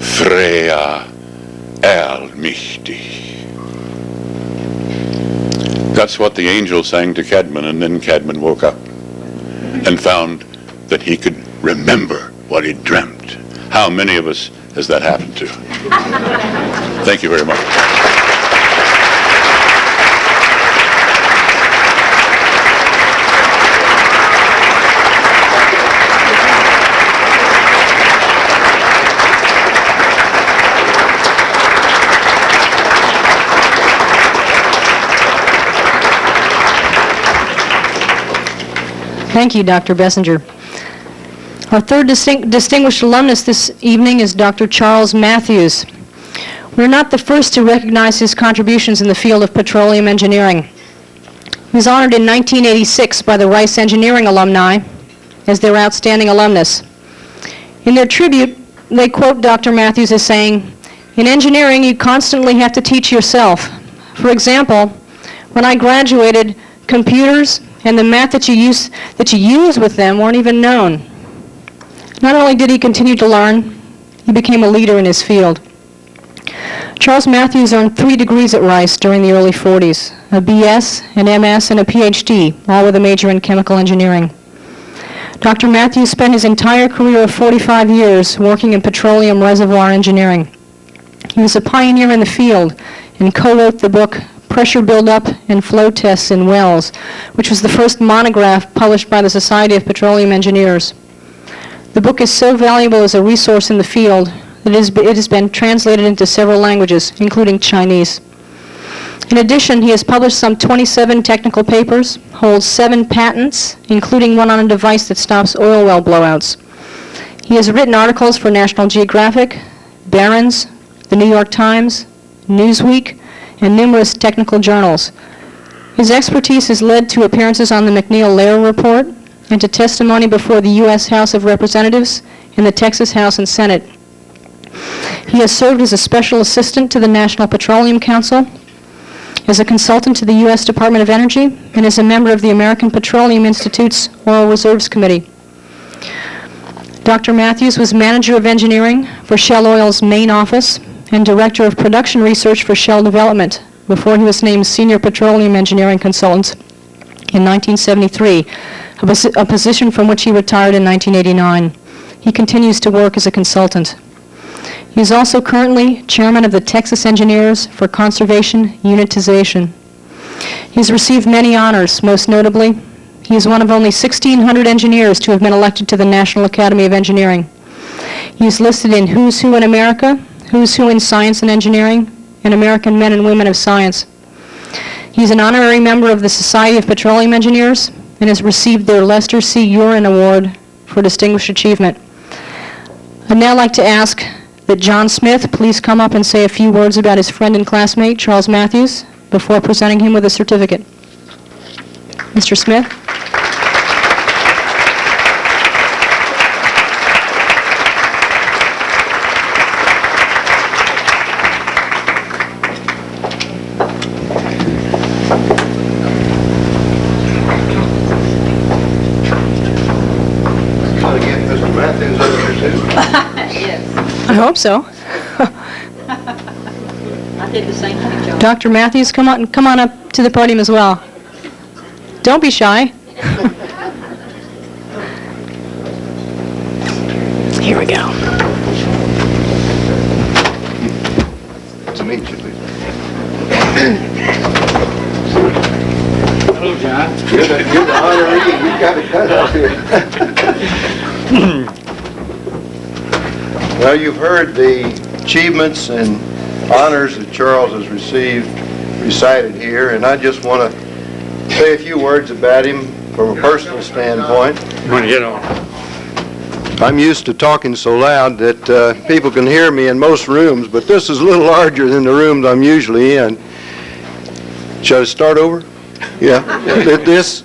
J: Freya almichtig. That's what the angel sang to Cadman, and then Cadman woke up and found that he could remember what he'd dreamt. How many of us has that happened to? Thank you very much.
B: Thank you, Dr. Bessinger. Our third distinguished alumnus this evening is Dr. Charles Matthews. We're not the first to recognize his contributions in the field of petroleum engineering. He was honored in 1986 by the Rice Engineering alumni as their outstanding alumnus. In their tribute, they quote Dr. Matthews as saying, "In engineering, you constantly have to teach yourself. For example, when I graduated, computers, and the math that you use with them weren't even known. Not only did he continue to learn, he became a leader in his field. Charles Matthews earned 3 degrees at Rice during the early 40s, a BS, an MS, and a PhD, all with a major in chemical engineering. Dr. Matthews spent his entire career of 45 years working in petroleum reservoir engineering. He was a pioneer in the field and co-wrote the book Pressure Buildup and Flow Tests in Wells, which was the first monograph published by the Society of Petroleum Engineers. The book is so valuable as a resource in the field that it has been translated into several languages, including Chinese. In addition, he has published some 27 technical papers, holds 7 patents, including one on a device that stops oil well blowouts. He has written articles for National Geographic, Barron's, the New York Times, Newsweek, and numerous technical journals. His expertise has led to appearances on the McNeil-Lehrer Report and to testimony before the U.S. House of Representatives and the Texas House and Senate. He has served as a special assistant to the National Petroleum Council, as a consultant to the U.S. Department of Energy, and as a member of the American Petroleum Institute's Oil Reserves Committee. Dr. Matthews was manager of engineering for Shell Oil's main office and director of production research for Shell Development before he was named senior petroleum engineering consultant in 1973, a position from which he retired in 1989. He continues to work as a consultant. He is also currently chairman of the Texas Engineers for Conservation Unitization. He has received many honors, most notably, he is one of only 1,600 engineers to have been elected to the National Academy of Engineering. He is listed in Who's Who in America, Who's Who in Science and Engineering, and American Men and Women of Science. He is an honorary member of the Society of Petroleum Engineers and has received their Lester C. Uren Award for Distinguished Achievement. I'd now like to ask that John Smith please come up and say a few words about his friend and classmate, Charles Matthews, before presenting him with a certificate. Mr. Smith.
K: Try to get Mr. Matthews over here too.
I: Yes.
B: I hope so.
I: I did the same thing, John.
B: Dr. Matthews, come on up to the podium as well. Don't be shy. Here we go.
K: To meet you, please.
C: Hello, John.
K: You're the honoree. You got it cut off here. Well, you've heard the achievements and honors that Charles has received recited here, and I just want to say a few words about him from a personal standpoint.
C: You want to get on?
K: I'm used to talking so loud that people can hear me in most rooms, but this is a little larger than the rooms I'm usually in. Shall I start over? Yeah. This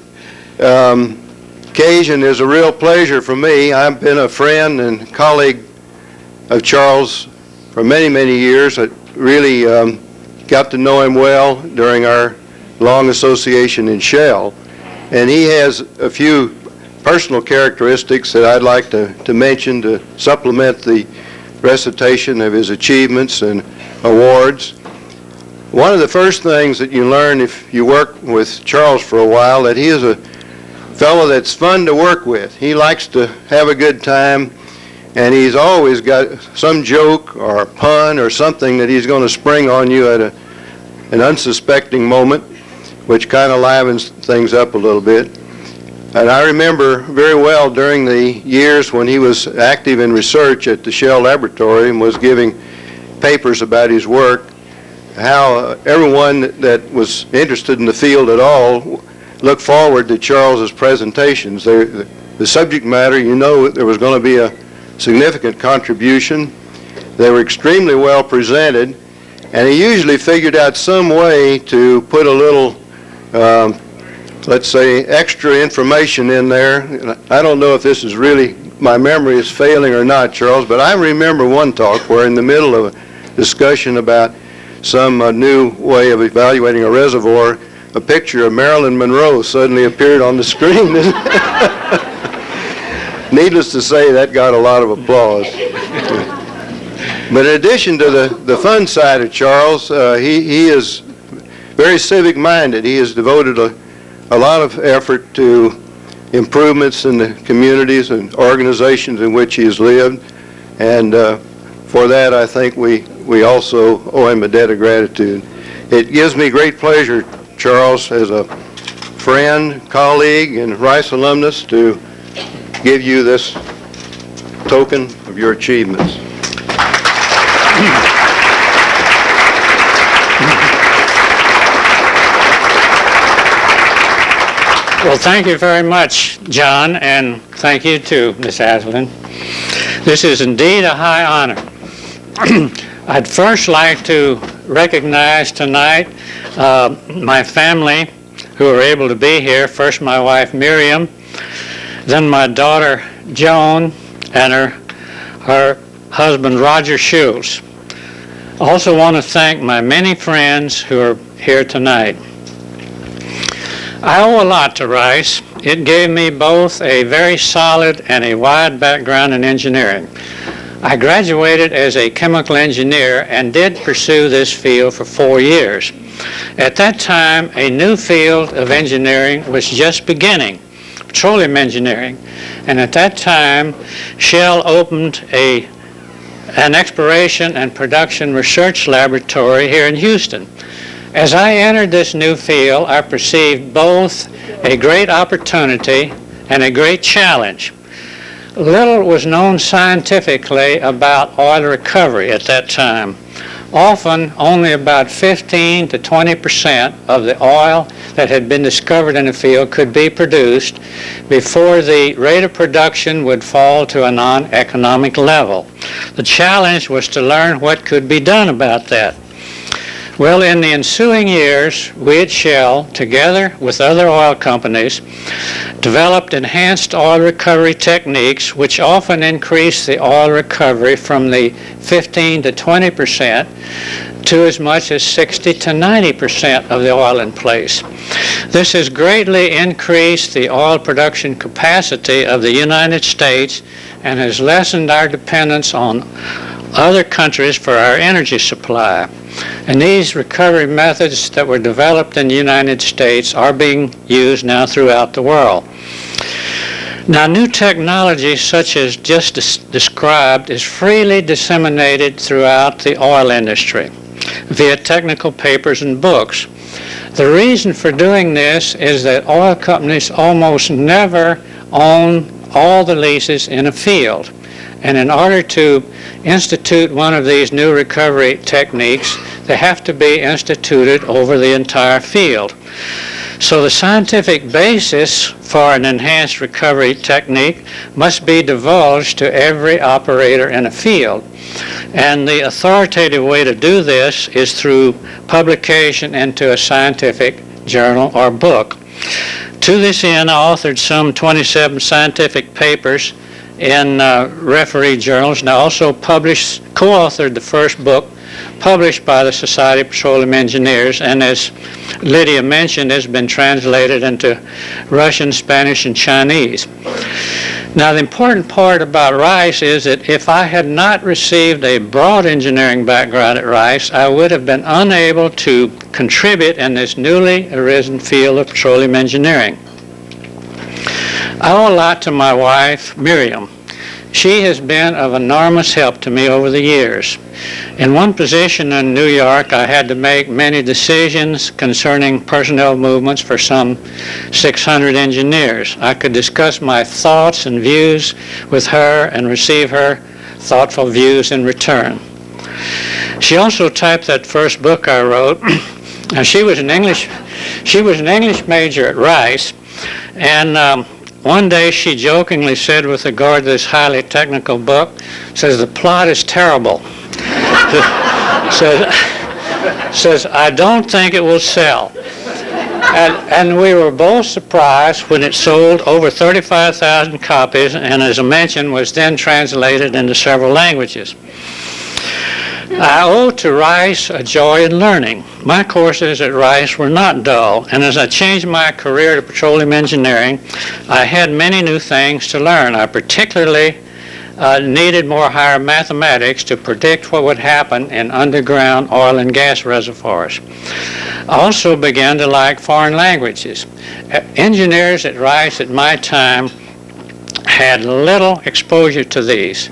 K: occasion is a real pleasure for me. I've been a friend and colleague of Charles for many, many years. I really got to know him well during our long association in Shell. And he has a few personal characteristics that I'd like to mention to supplement the recitation of his achievements and awards. One of the first things that you learn if you work with Charles for a while, that he is a fellow that's fun to work with. He likes to have a good time, and he's always got some joke or a pun or something that he's going to spring on you at an unsuspecting moment, which kind of livens things up a little bit. And I remember very well during the years when he was active in research at the Shell Laboratory and was giving papers about his work, how everyone that was interested in the field at all looked forward to Charles's presentations. The subject matter, you know, there was going to be a significant contribution. They were extremely well presented, and he usually figured out some way to put a little, let's say, extra information in there. I don't know if this is really, my memory is failing or not, Charles, but I remember one talk where in the middle of a discussion about some new way of evaluating a reservoir, a picture of Marilyn Monroe suddenly appeared on the screen. Needless to say, that got a lot of applause. But in addition to the fun side of Charles, he is very civic-minded. He has devoted a lot of effort to improvements in the communities and organizations in which he has lived. And for that, I think we also owe him a debt of gratitude. It gives me great pleasure, Charles, as a friend, colleague, and Rice alumnus, to give you this token of your achievements.
L: Well, thank you very much, John, and thank you too, Ms. Aslan. This is indeed a high honor. I'd first like to recognize tonight my family who are able to be here. First, my wife Miriam, then my daughter Joan, and her husband Roger Schultz. I also want to thank my many friends who are here tonight. I owe a lot to Rice. It gave me both a very solid and a wide background in engineering. I graduated as a chemical engineer and did pursue this field for 4 years. At that time, a new field of engineering was just beginning, petroleum engineering. And at that time, Shell opened an exploration and production research laboratory here in Houston. As I entered this new field, I perceived both a great opportunity and a great challenge. Little was known scientifically about oil recovery at that time. Often, only about 15 to 20% of the oil that had been discovered in the field could be produced before the rate of production would fall to a non-economic level. The challenge was to learn what could be done about that. Well, in the ensuing years, we at Shell, together with other oil companies, developed enhanced oil recovery techniques which often increase the oil recovery from the 15 to 20% to as much as 60 to 90% of the oil in place. This has greatly increased the oil production capacity of the United States and has lessened our dependence on other countries for our energy supply. And these recovery methods that were developed in the United States are being used now throughout the world. Now, new technology such as just described is freely disseminated throughout the oil industry via technical papers and books. The reason for doing this is that oil companies almost never own all the leases in a field. And in order to institute one of these new recovery techniques, they have to be instituted over the entire field. So the scientific basis for an enhanced recovery technique must be divulged to every operator in a field. And the authoritative way to do this is through publication into a scientific journal or book. To this end, I authored some 27 scientific papers in referee journals, and I also co-authored the first book published by the Society of Petroleum Engineers, and as Lydia mentioned, has been translated into Russian, Spanish, and Chinese. Now, the important part about Rice is that if I had not received a broad engineering background at Rice, I would have been unable to contribute in this newly arisen field of petroleum engineering. I owe a lot to my wife, Miriam. She has been of enormous help to me over the years. In one position in New York, I had to make many decisions concerning personnel movements for some 600 engineers. I could discuss my thoughts and views with her and receive her thoughtful views in return. She also typed that first book I wrote. Now, she was an English major at Rice, and one day she jokingly said with regard to this highly technical book, says, "The plot is terrible." says, "I don't think it will sell." And we were both surprised when it sold over 35,000 copies, and as I mentioned, was then translated into several languages. I owe to Rice a joy in learning. My courses at Rice were not dull, and as I changed my career to petroleum engineering, I had many new things to learn. I particularly needed more higher mathematics to predict what would happen in underground oil and gas reservoirs. I also began to like foreign languages. Engineers at Rice at my time had little exposure to these.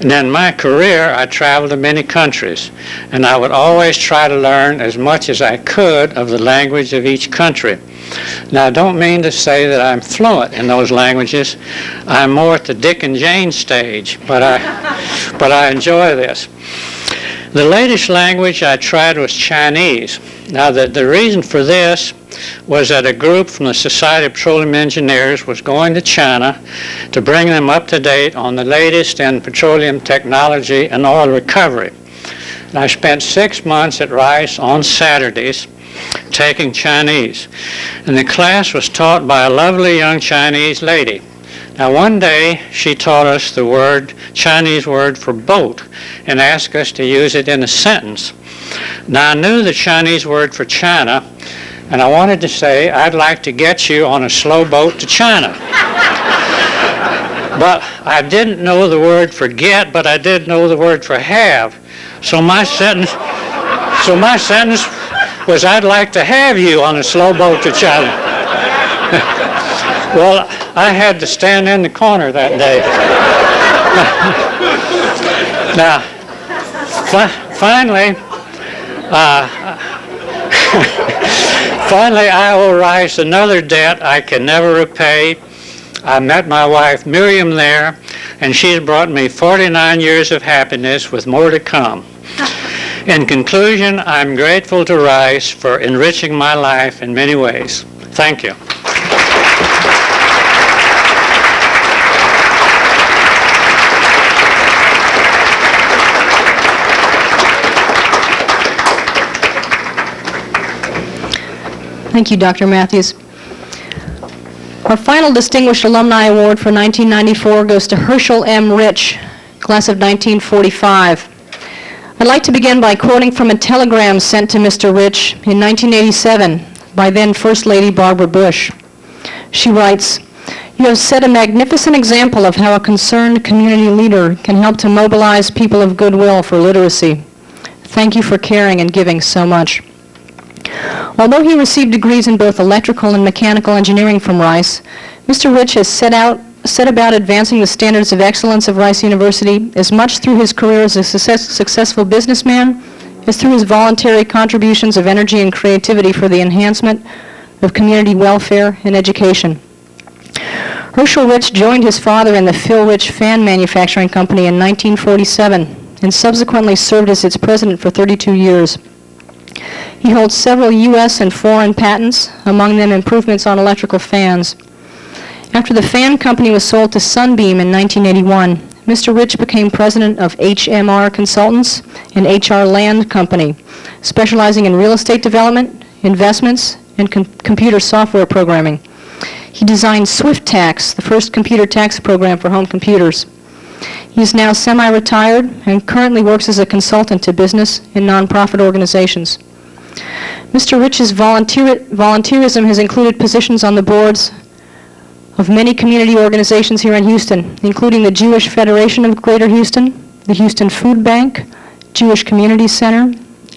L: And in my career, I traveled to many countries, and I would always try to learn as much as I could of the language of each country. Now, I don't mean to say that I'm fluent in those languages. I'm more at the Dick and Jane stage, but I enjoy this. The latest language I tried was Chinese. Now, the reason for this was that a group from the Society of Petroleum Engineers was going to China to bring them up to date on the latest in petroleum technology and oil recovery. And I spent 6 months at Rice on Saturdays taking Chinese. And the class was taught by a lovely young Chinese lady. Now, one day she taught us the Chinese word for boat and asked us to use it in a sentence. Now, I knew the Chinese word for China, and I wanted to say, I'd like to get you on a slow boat to China. But I didn't know the word for get, but I did know the word for have. So my sentence was, I'd like to have you on a slow boat to China. Well, I had to stand in the corner that day. Now, finally, I owe Rice another debt I can never repay. I met my wife Miriam there, and she's brought me 49 years of happiness with more to come. In conclusion, I'm grateful to Rice for enriching my life in many ways. Thank you.
B: Thank you, Dr. Matthews. Our final Distinguished Alumni Award for 1994 goes to Herschel M. Rich, class of 1945. I'd like to begin by quoting from a telegram sent to Mr. Rich in 1987 by then First Lady Barbara Bush. She writes, "You have set a magnificent example of how a concerned community leader can help to mobilize people of goodwill for literacy. Thank you for caring and giving so much." Although he received degrees in both electrical and mechanical engineering from Rice, Mr. Rich has set about advancing the standards of excellence of Rice University as much through his career as a successful businessman as through his voluntary contributions of energy and creativity for the enhancement of community welfare and education. Herschel Rich joined his father in the Phil Rich Fan Manufacturing Company in 1947 and subsequently served as its president for 32 years. He holds several U.S. and foreign patents, among them improvements on electrical fans. After the fan company was sold to Sunbeam in 1981, Mr. Rich became president of HMR Consultants, an HR land company, specializing in real estate development, investments, and computer software programming. He designed SwiftTax, the first computer tax program for home computers. He is now semi-retired and currently works as a consultant to business and nonprofit organizations. Mr. Rich's volunteerism has included positions on the boards of many community organizations here in Houston, including the Jewish Federation of Greater Houston, the Houston Food Bank, Jewish Community Center,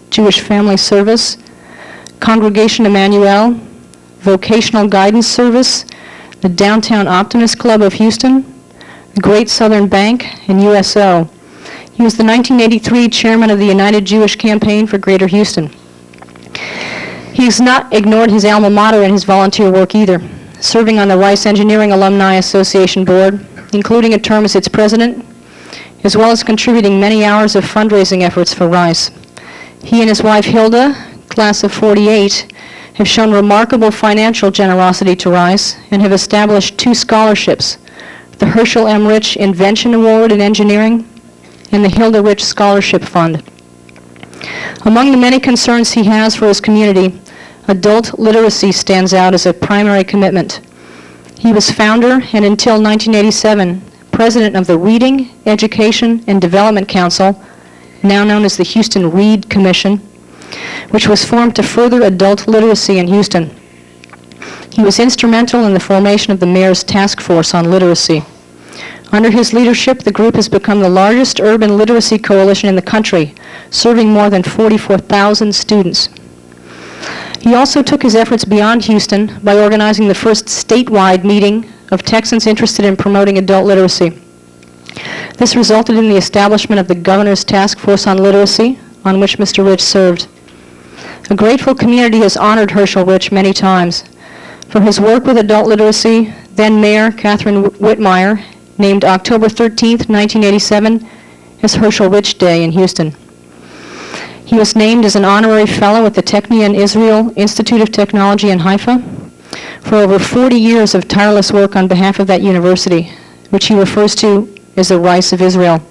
B: Jewish Family Service, Congregation Emmanuel, Vocational Guidance Service, the Downtown Optimist Club of Houston, the Great Southern Bank, and USO. He was the 1983 chairman of the United Jewish Campaign for Greater Houston. He has not ignored his alma mater in his volunteer work either, serving on the Rice Engineering Alumni Association board, including a term as its president, as well as contributing many hours of fundraising efforts for Rice. He and his wife Hilda, class of 48, have shown remarkable financial generosity to Rice and have established 2 scholarships, the Herschel M. Rich Invention Award in Engineering and the Hilda Rich Scholarship Fund. Among the many concerns he has for his community, adult literacy stands out as a primary commitment. He was founder and until 1987, president of the Reading, Education, and Development Council now known as the Houston Read Commission, which was formed to further adult literacy in Houston. He was instrumental in the formation of the mayor's task force on literacy. Under his leadership, the group has become the largest urban literacy coalition in the country, serving more than 44,000 students. He also took his efforts beyond Houston by organizing the first statewide meeting of Texans interested in promoting adult literacy. This resulted in the establishment of the Governor's Task Force on Literacy, on which Mr. Rich served. A grateful community has honored Herschel Rich many times. For his work with adult literacy, then Mayor Catherine Whitmire named October 13, 1987 as Herschel Rich Day in Houston. He was named as an honorary fellow at the Technion Israel Institute of Technology in Haifa for over 40 years of tireless work on behalf of that university, which he refers to as the Rice of Israel.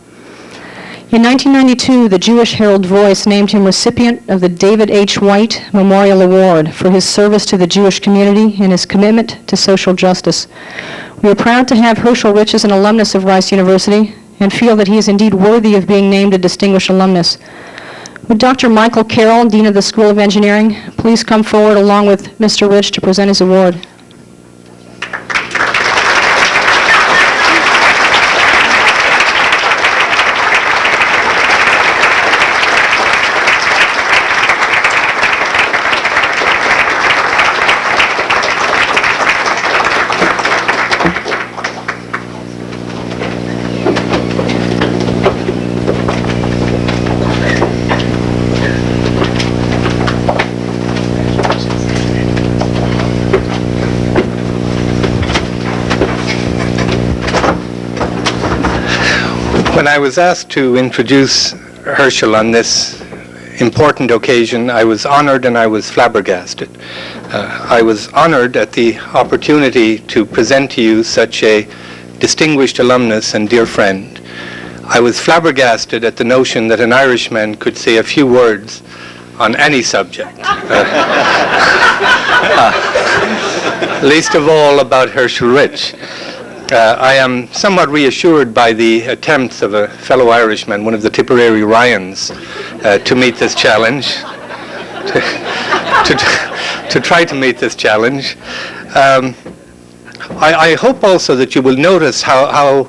B: In 1992, the Jewish Herald Voice named him recipient of the David H. White Memorial Award for his service to the Jewish community and his commitment to social justice. We are proud to have Herschel Rich as an alumnus of Rice University and feel that he is indeed worthy of being named a distinguished alumnus. Would Dr. Michael Carroll, Dean of the School of Engineering, please come forward along with Mr. Rich to present his award?
M: When I was asked to introduce Herschel on this important occasion, I was honored and I was flabbergasted. I was honored at the opportunity to present to you such a distinguished alumnus and dear friend. I was flabbergasted at the notion that an Irishman could say a few words on any subject, least of all about Herschel Rich. I am somewhat reassured by the attempts of a fellow Irishman, one of the Tipperary Ryans, to meet this challenge, to try to meet this challenge. I hope also that you will notice how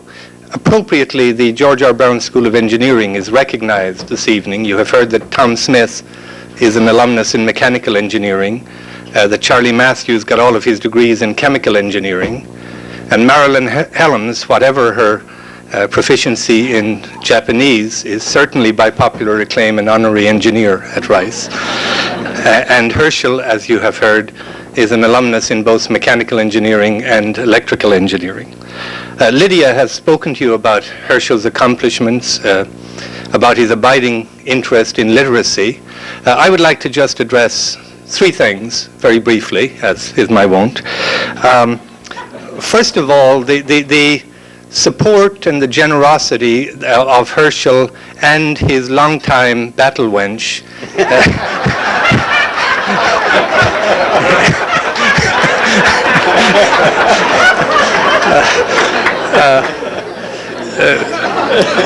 M: appropriately the George R. Brown School of Engineering is recognized this evening. You have heard that Tom Smith is an alumnus in mechanical engineering, that Charlie Matthews got all of his degrees in chemical engineering, and Marilyn Helms, whatever her proficiency in Japanese, is certainly by popular acclaim an honorary engineer at Rice. And Herschel, as you have heard, is an alumnus in both mechanical engineering and electrical engineering. Lydia has spoken to you about Herschel's accomplishments, about his abiding interest in literacy. I would like to just address three things very briefly, as is my wont. First of all, the support and the generosity of Herschel and his longtime battle wench,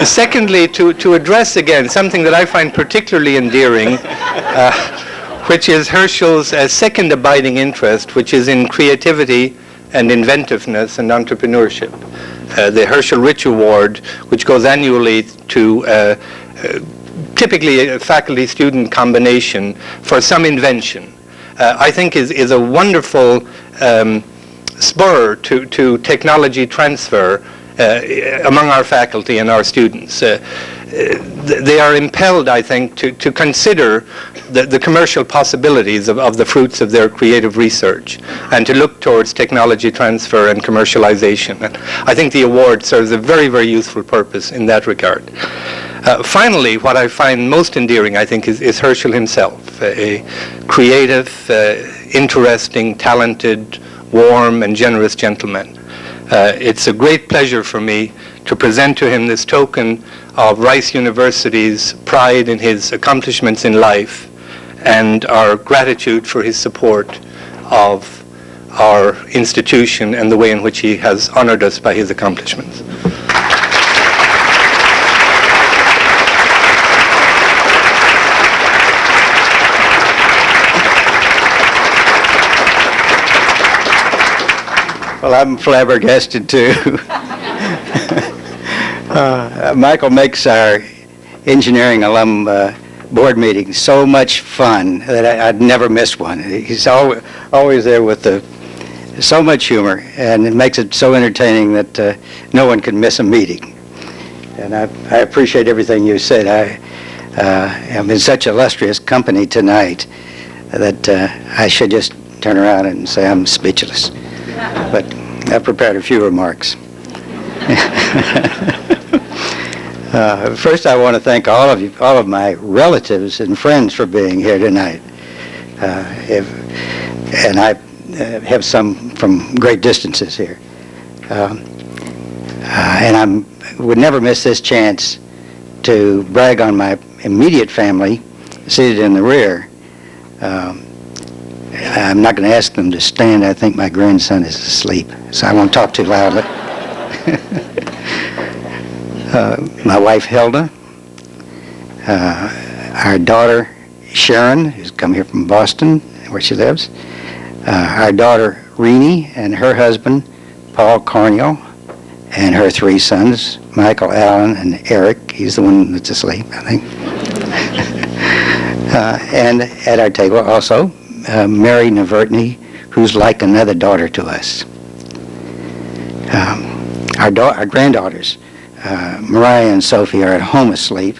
M: secondly, to address again something that I find particularly endearing, which is Herschel's second abiding interest, which is in creativity and inventiveness and entrepreneurship. The Herschel Rich Award, which goes annually to typically a faculty-student combination for some invention, I think is a wonderful spur to technology transfer among our faculty and our students. They are impelled, I think, to consider the commercial possibilities of the fruits of their creative research and to look towards technology transfer and commercialization. And I think the award serves a very, very useful purpose in that regard. Finally, what I find most endearing, I think, is Herschel himself, a creative, interesting, talented, warm, and generous gentleman. It's a great pleasure for me to present to him this token of Rice University's pride in his accomplishments in life and our gratitude for his support of our institution and the way in which he has honored us by his accomplishments.
N: Well, I'm flabbergasted too. Michael makes our engineering alum board meetings so much fun that I'd never miss one. He's always there with so much humor, and it makes it so entertaining that no one can miss a meeting. And I appreciate everything you said. I am in such illustrious company tonight that I should just turn around and say I'm speechless. But I've prepared a few remarks. First, I want to thank all of my relatives and friends for being here tonight. And I have some from great distances here. And I would never miss this chance to brag on my immediate family seated in the rear. I'm not going to ask them to stand. I think my grandson is asleep, so I won't talk too loudly. My wife, Hilda, our daughter, Sharon, who's come here from Boston, where she lives, our daughter, Renee, and her husband, Paul Cornell, and her 3 sons, Michael, Alan, and Eric. He's the one that's asleep, I think. And at our table also, Mary Navertney, who's like another daughter to us. Our granddaughters, Mariah and Sophie, are at home asleep,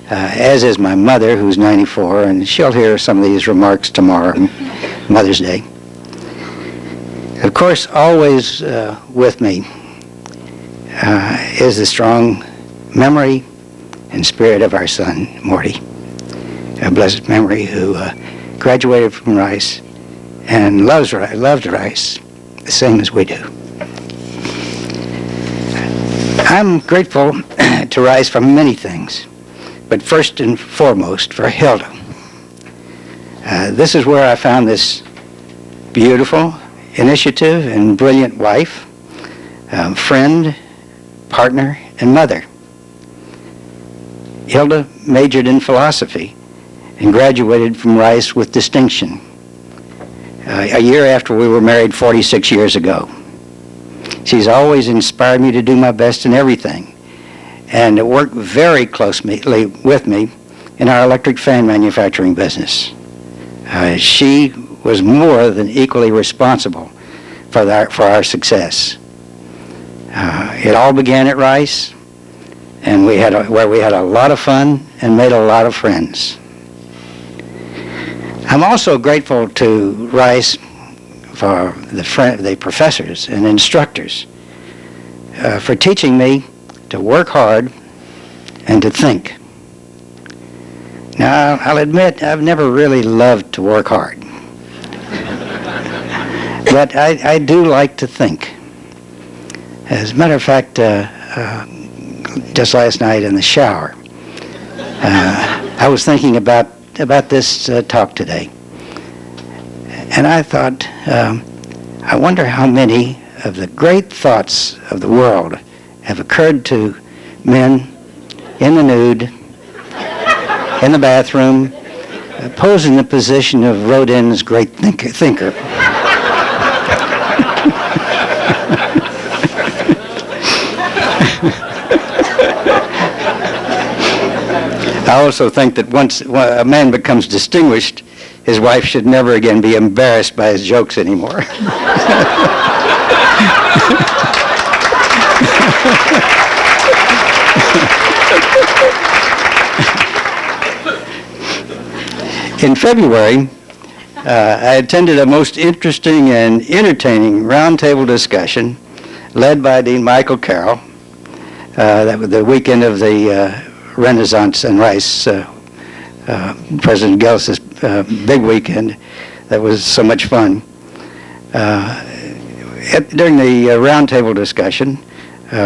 N: as is my mother, who's 94, and she'll hear some of these remarks tomorrow, Mother's Day. Of course, always with me is the strong memory and spirit of our son, Morty, a blessed memory, who graduated from Rice and loved Rice the same as we do. I'm grateful to Rice for many things, but first and foremost for Hilda. This is where I found this beautiful, initiative, and brilliant wife, friend, partner, and mother. Hilda majored in philosophy and graduated from Rice with distinction a year after we were married 46 years ago. She's always inspired me to do my best in everything, and worked very closely with me in our electric fan manufacturing business. She was more than equally responsible for our success. It all began at Rice, and where we had a lot of fun and made a lot of friends. I'm also grateful to Rice for the professors and instructors for teaching me to work hard and to think. Now, I'll admit I've never really loved to work hard, but I do like to think. As a matter of fact, just last night in the shower, I was thinking about this talk today. And I thought, I wonder how many of the great thoughts of the world have occurred to men in the nude, in the bathroom, posing the position of Rodin's great thinker. I also think that once a man becomes distinguished, his wife should never again be embarrassed by his jokes anymore. In February, I attended a most interesting and entertaining roundtable discussion led by Dean Michael Carroll. That was the weekend of the Renaissance and Rice, President Gillis's big weekend. That was so much fun. During the roundtable discussion,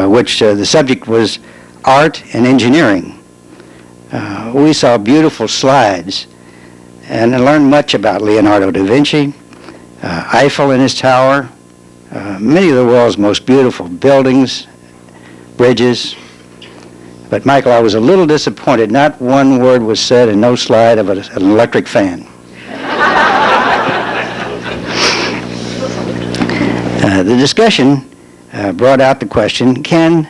N: which the subject was art and engineering, we saw beautiful slides and learned much about Leonardo da Vinci, Eiffel and his tower, many of the world's most beautiful buildings, bridges. But Michael, I was a little disappointed. Not one word was said and no slide of an electric fan. The discussion brought out the question, can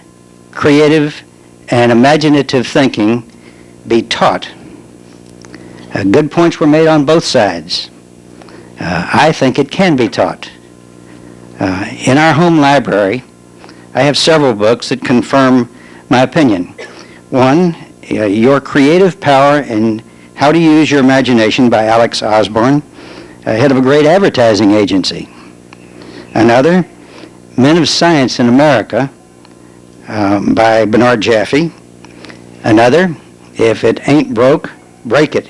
N: creative and imaginative thinking be taught? Good points were made on both sides. I think it can be taught. In our home library, I have several books that confirm my opinion. One, Your Creative Power and How to Use Your Imagination by Alex Osborne, head of a great advertising agency. Another, Men of Science in America by Bernard Jaffe. Another, If It Ain't Broke, Break It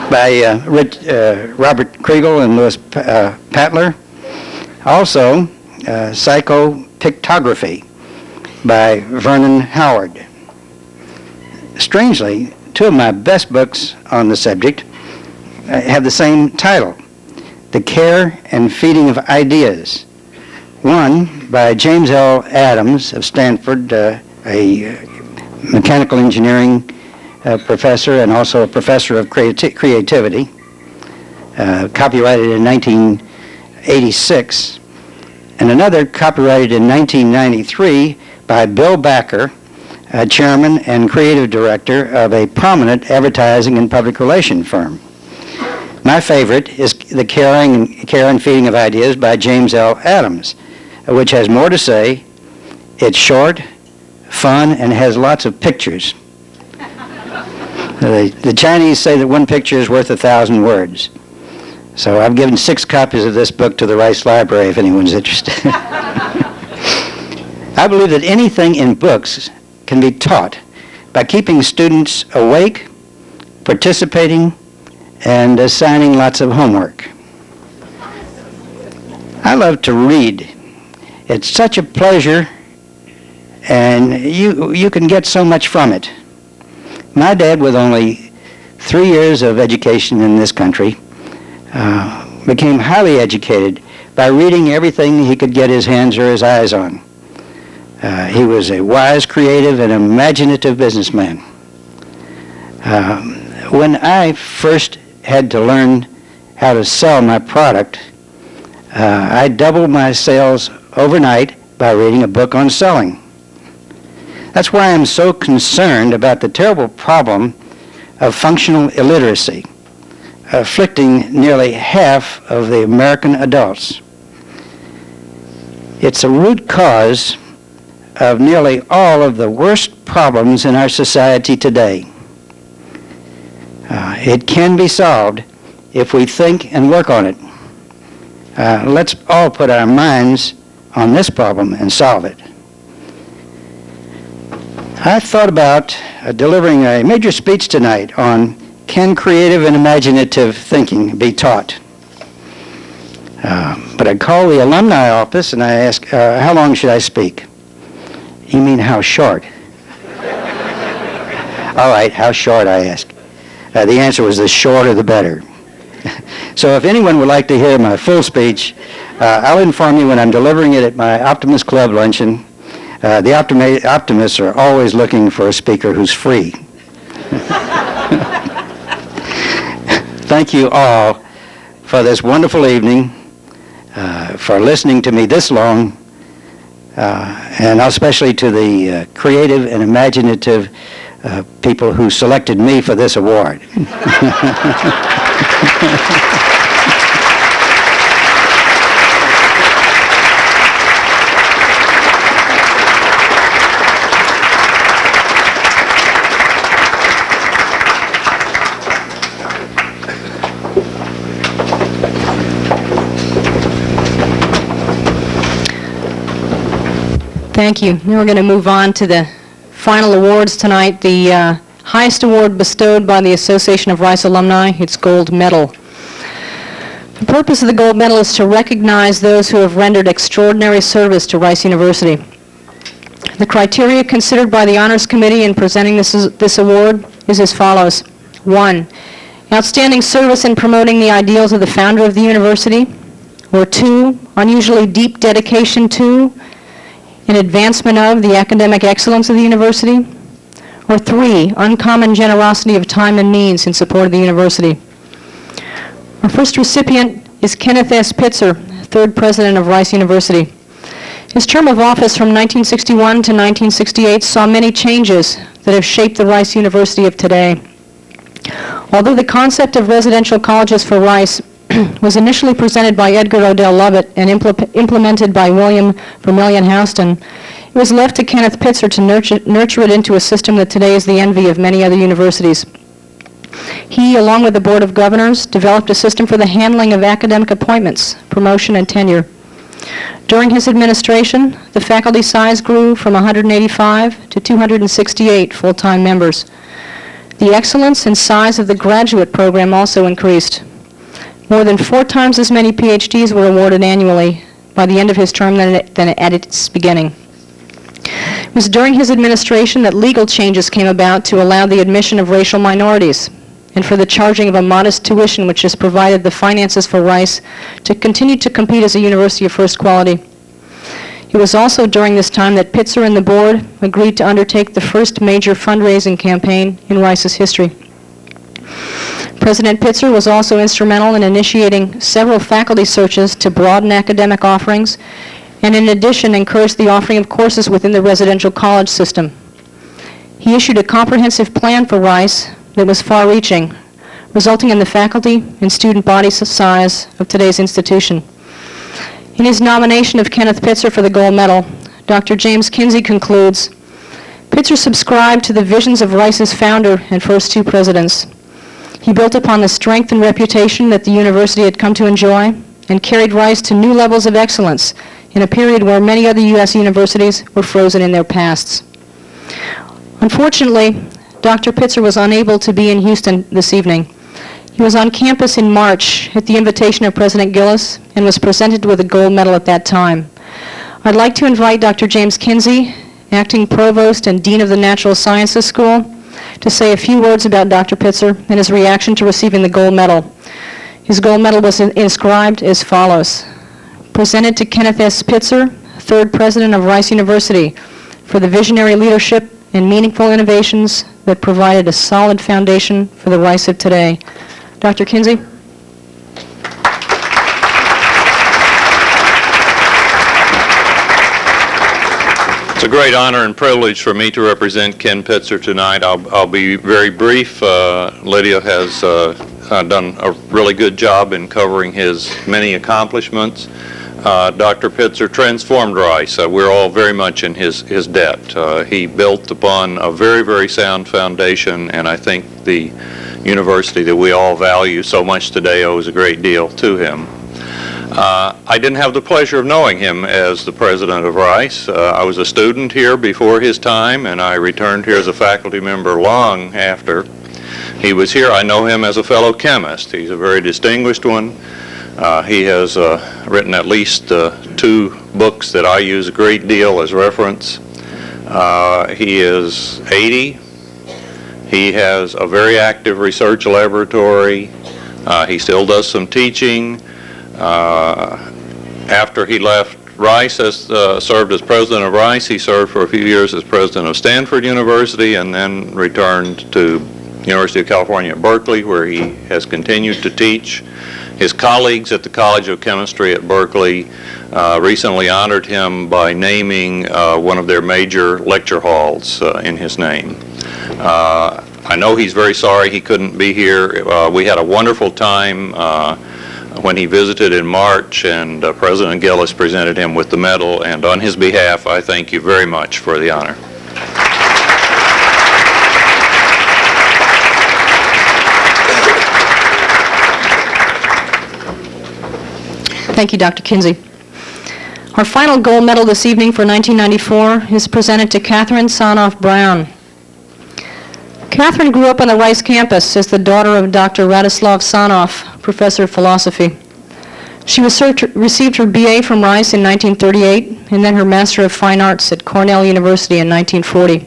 N: by Robert Kriegel and Louis Patler. Also, Psychopictography by Vernon Howard. Strangely, two of my best books on the subject have the same title, The Care and Feeding of Ideas. One by James L. Adams of Stanford, a mechanical engineering professor and also a professor of creativity, copyrighted in 1986, and another copyrighted in 1993 by Bill Backer, chairman and creative director of a prominent advertising and public relation firm. My favorite is The Care and Feeding of Ideas by James L. Adams, which has more to say. It's short, fun, and has lots of pictures. The Chinese say that one picture is worth 1,000 words. So I've given 6 copies of this book to the Rice Library if anyone's interested. I believe that anything in books can be taught by keeping students awake, participating, and assigning lots of homework. I love to read. It's such a pleasure, and you can get so much from it. My dad, with only 3 years of education in this country, became highly educated by reading everything he could get his hands or his eyes on. He was a wise, creative, and imaginative businessman. When I first had to learn how to sell my product, I doubled my sales overnight by reading a book on selling. That's why I'm so concerned about the terrible problem of functional illiteracy, afflicting nearly half of the American adults. It's a root cause of nearly all of the worst problems in our society today. It can be solved if we think and work on it. Let's all put our minds on this problem and solve it. I thought about delivering a major speech tonight on can creative and imaginative thinking be taught. But I called the alumni office and I asked, how long should I speak? You mean how short? All right, how short, I asked. The answer was the shorter the better. So if anyone would like to hear my full speech, I'll inform you when I'm delivering it at my Optimist Club luncheon. The optimists are always looking for a speaker who's free. Thank you all for this wonderful evening, for listening to me this long, and especially to the creative and imaginative people who selected me for this award.
B: Thank you. Now we're going to move on to the final awards tonight. The highest award bestowed by the Association of Rice Alumni, its Gold Medal. The purpose of the Gold Medal is to recognize those who have rendered extraordinary service to Rice University. The criteria considered by the Honors Committee in presenting this award is as follows. 1, outstanding service in promoting the ideals of the founder of the university. Or 2, unusually deep dedication to in advancement of the academic excellence of the university. Or 3, uncommon generosity of time and means in support of the university. Our first recipient is Kenneth S. Pitzer, third president of Rice University. His term of office from 1961 to 1968 saw many changes that have shaped the Rice University of today. Although the concept of residential colleges for Rice was initially presented by Edgar Odell Lovett and implemented by William Vermillion Houston, it was left to Kenneth Pitzer to nurture it into a system that today is the envy of many other universities. He, along with the Board of Governors, developed a system for the handling of academic appointments, promotion, and tenure. During his administration, the faculty size grew from 185 to 268 full-time members. The excellence and size of the graduate program also increased. More than 4 times as many PhDs were awarded annually by the end of his term than at its beginning. It was during his administration that legal changes came about to allow the admission of racial minorities and for the charging of a modest tuition which has provided the finances for Rice to continue to compete as a university of first quality. It was also during this time that Pitzer and the board agreed to undertake the first major fundraising campaign in Rice's history. President Pitzer was also instrumental in initiating several faculty searches to broaden academic offerings and in addition encouraged the offering of courses within the residential college system. He issued a comprehensive plan for Rice that was far-reaching, resulting in the faculty and student body size of today's institution. In his nomination of Kenneth Pitzer for the gold medal, Dr. James Kinsey concludes, Pitzer subscribed to the visions of Rice's founder and first 2 presidents. He built upon the strength and reputation that the university had come to enjoy and carried Rice to new levels of excellence in a period where many other U.S. universities were frozen in their pasts. Unfortunately, Dr. Pitzer was unable to be in Houston this evening. He was on campus in March at the invitation of President Gillis and was presented with a gold medal at that time. I'd like to invite Dr. James Kinsey, Acting Provost and Dean of the Natural Sciences School, to say a few words about Dr. Pitzer and his reaction to receiving the gold medal. His gold medal was inscribed as follows. Presented to Kenneth S. Pitzer, third president of Rice University, for the visionary leadership and meaningful innovations that provided a solid foundation for the Rice of today. Dr. Kinsey?
C: It's a great honor and privilege for me to represent Ken Pitzer tonight. I'll be very brief. Lydia has done a really good job in covering his many accomplishments. Dr. Pitzer transformed Rice. We're all very much in his debt. He built upon a very, very sound foundation, and I think the university that we all value so much today owes a great deal to him. I didn't have the pleasure of knowing him as the president of Rice. I was a student here before his time, and I returned here as a faculty member long after he was here. I know him as a fellow chemist. He's a very distinguished one. He has written at least 2 books that I use a great deal as reference. He is 80. He has a very active research laboratory. He still does some teaching. After he left Rice, served as president of Rice, he served for a few years as president of Stanford University and then returned to University of California at Berkeley, where he has continued to teach. His colleagues at the College of Chemistry at Berkeley recently honored him by naming one of their major lecture halls in his name. I know he's very sorry he couldn't be here. We had a wonderful time when he visited in March, and President Gillis presented him with the medal, and on his behalf, I thank you very much for the honor.
B: Thank you, Dr. Kinsey. Our final gold medal this evening for 1994 is presented to Catherine Sonoff Brown. Catherine grew up on the Rice campus as the daughter of Dr. Radoslav Sonoff, professor of philosophy. She received her BA from Rice in 1938 and then her Master of Fine Arts at Cornell University in 1940.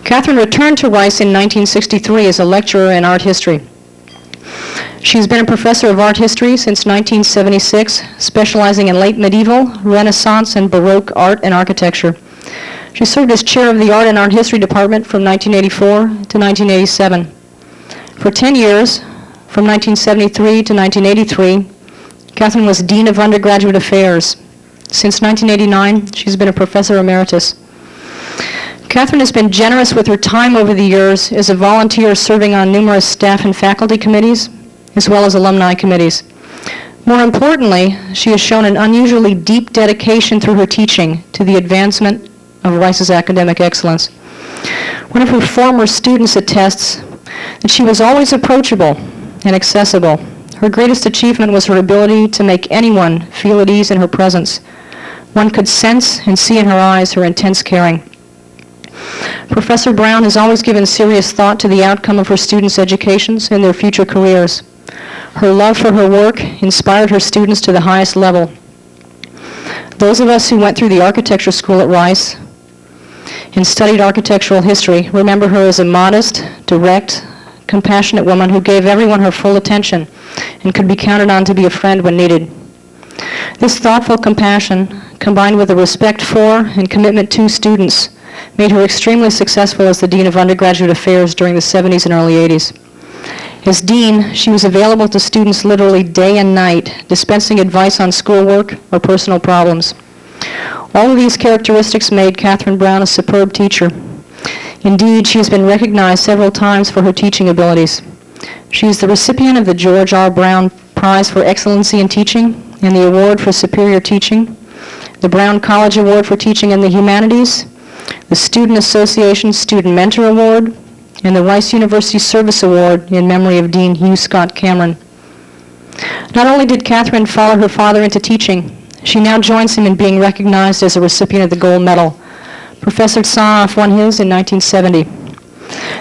B: Catherine returned to Rice in 1963 as a lecturer in art history. She's been a professor of art history since 1976, specializing in late medieval, Renaissance, and Baroque art and architecture. She served as chair of the Art and Art History Department from 1984 to 1987. For 10 years, From 1973 to 1983, Catherine was Dean of Undergraduate Affairs. Since 1989, she's been a Professor Emeritus. Catherine has been generous with her time over the years as a volunteer serving on numerous staff and faculty committees, as well as alumni committees. More importantly, she has shown an unusually deep dedication through her teaching to the advancement of Rice's academic excellence. One of her former students attests that she was always approachable and accessible. Her greatest achievement was her ability to make anyone feel at ease in her presence. One could sense and see in her eyes her intense caring. Professor Brown has always given serious thought to the outcome of her students' educations and their future careers. Her love for her work inspired her students to the highest level. Those of us who went through the architecture school at Rice and studied architectural history remember her as a modest, direct, compassionate woman who gave everyone her full attention and could be counted on to be a friend when needed. This thoughtful compassion, combined with a respect for and commitment to students, made her extremely successful as the Dean of Undergraduate Affairs during the 70s and early 80s. As Dean, she was available to students literally day and night, dispensing advice on schoolwork or personal problems. All of these characteristics made Catherine Brown a superb teacher. Indeed, she has been recognized several times for her teaching abilities. She is the recipient of the George R. Brown Prize for Excellency in Teaching and the Award for Superior Teaching, the Brown College Award for Teaching in the Humanities, the Student Association Student Mentor Award, and the Rice University Service Award in memory of Dean Hugh Scott Cameron. Not only did Catherine follow her father into teaching, she now joins him in being recognized as a recipient of the gold medal. Professor Tsaoff won his in 1970.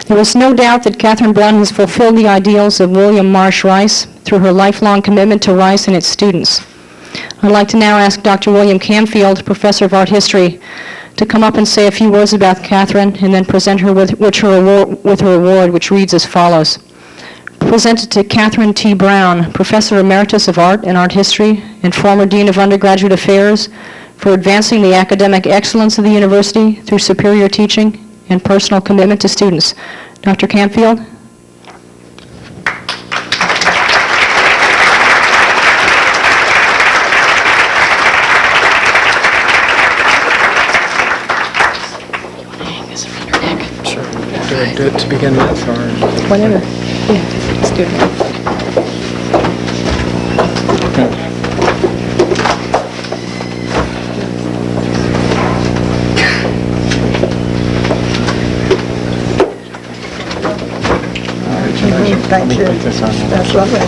B: There is no doubt that Catherine Brown has fulfilled the ideals of William Marsh Rice through her lifelong commitment to Rice and its students. I'd like to now ask Dr. William Camfield, Professor of Art History, to come up and say a few words about Catherine and then present her with her award, which reads as follows. Presented to Catherine T. Brown, Professor Emeritus of Art and Art History and former Dean of Undergraduate Affairs, for advancing the academic excellence of the university through superior teaching and personal commitment to students. Dr. Camfield?
H: Do it to begin with, or
B: Whatever. Yeah, let's do it.
H: Thank you. That's lovely.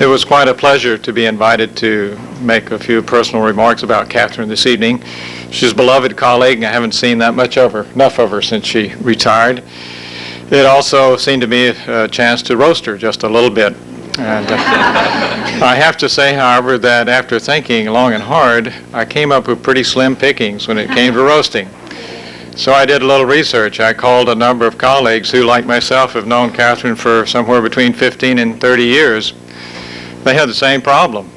G: It was quite a pleasure to be invited to make a few personal remarks about Catherine this evening. She's a beloved colleague. I haven't seen that much of her, enough of her since she retired. It also seemed to me a chance to roast her just a little bit. And I have to say, however, that after thinking long and hard, I came up with pretty slim pickings when it came to roasting. So I did a little research. I called a number of colleagues who, like myself, have known Catherine for somewhere between 15 and 30 years. They had the same problem.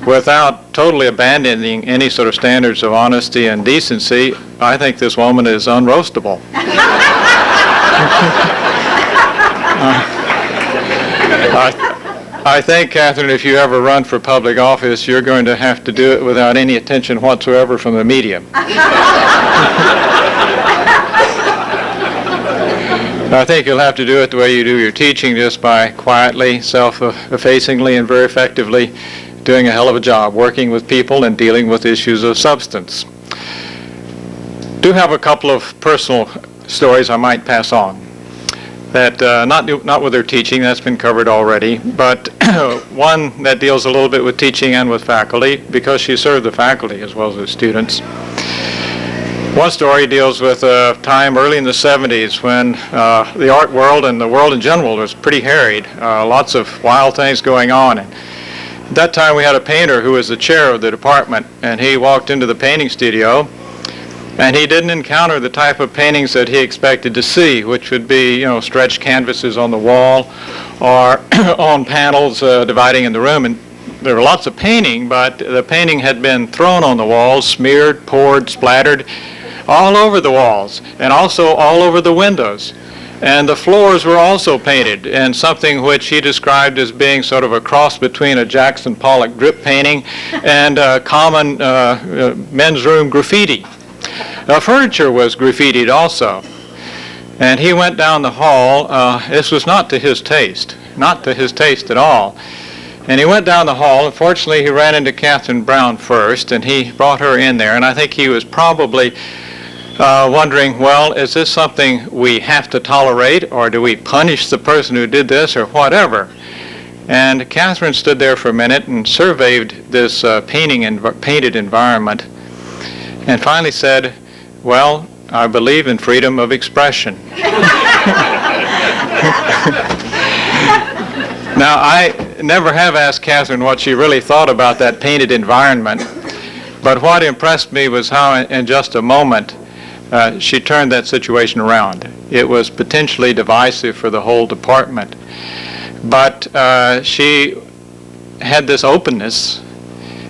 G: Without totally abandoning any sort of standards of honesty and decency, I think this woman is unroastable. I think, Catherine, if you ever run for public office, you're going to have to do it without any attention whatsoever from the media. I think you'll have to do it the way you do your teaching, just by quietly, self-effacingly, and very effectively doing a hell of a job working with people and dealing with issues of substance. Do have a couple of personal stories I might pass on. That not with her teaching, that's been covered already, but one that deals a little bit with teaching and with faculty, because she served the faculty as well as the students. One story deals with a time early in the 70s when the art world and the world in general was pretty harried. Lots of wild things going on. And at that time we had a painter who was the chair of the department, and he walked into the painting studio And he didn't encounter the type of paintings that he expected to see, which would be, stretched canvases on the wall or on panels dividing in the room. And there were lots of painting, but the painting had been thrown on the walls, smeared, poured, splattered, all over the walls, and also all over the windows. And the floors were also painted, and something which he described as being sort of a cross between a Jackson Pollock drip painting and common men's room graffiti. Furniture was graffitied also. And he went down the hall. This was not to his taste at all. And he went down the hall. Unfortunately, he ran into Catherine Brown first, and he brought her in there. And I think he was probably wondering, well, is this something we have to tolerate, or do we punish the person who did this, or whatever? And Catherine stood there for a minute and surveyed this painted environment, and finally said, well, I believe in freedom of expression. Now, I never have asked Catherine what she really thought about that painted environment, but what impressed me was how in just a moment she turned that situation around. It was potentially divisive for the whole department, but she had this openness